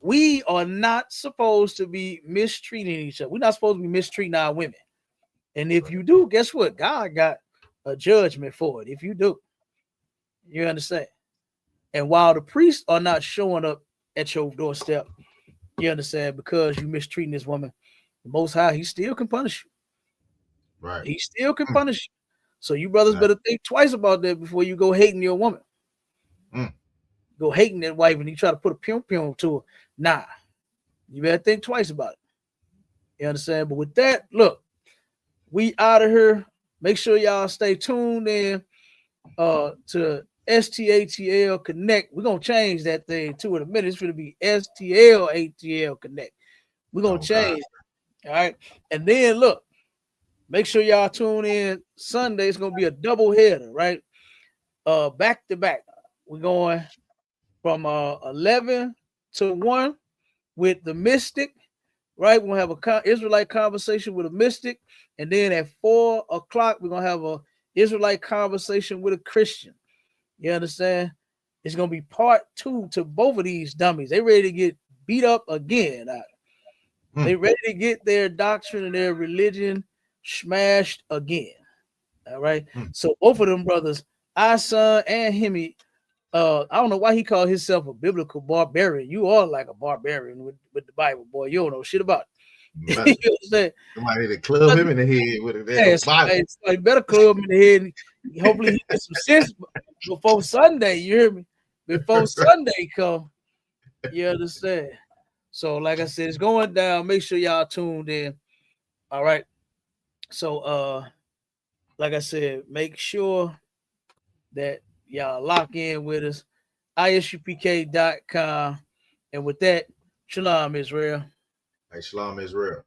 We are not supposed to be mistreating each other. We're not supposed to be mistreating our women. And if you do, guess what? God got a judgment for it. If you do, you understand? And while the priests are not showing up at your doorstep, you understand, because you mistreating this woman, the Most High, he still can punish you. Right. He still can punish you. So you brothers better think twice about that before you go hating your woman. Go hating that wife and you try to put a pum to her. Nah, you better think twice about it. You understand? But with that, look, we out of here. Make sure y'all stay tuned in to STATL Connect. We're gonna change that thing too in a minute. It's gonna be STLATL Connect. We're gonna change. All right. And then look, make sure y'all tune in Sunday. It's gonna be a double header, right? Back to back. We're going from 11 to 1 with the mystic, right? We're gonna have a Israelite conversation with a mystic, and then at 4 o'clock we're gonna have a Israelite conversation with a Christian. You understand? It's gonna be part 2 to both of these dummies. They ready to get beat up again. They ready to get their doctrine and their religion smashed again. All right. So both of them brothers, Asan and Hemi, I don't know why he called himself a biblical barbarian. You are like a barbarian with the Bible, boy. You don't know shit about it. You know what I'm saying? Somebody to club him in the head with it. So better club him in the head. And hopefully he gets some sense before Sunday. You hear me? Before Sunday come. You understand? So, like I said, it's going down. Make sure y'all tuned in. All right. So, like I said, make sure that y'all lock in with us. ISUPK.com. And with that, Shalom, Israel. Hey, Shalom, Israel.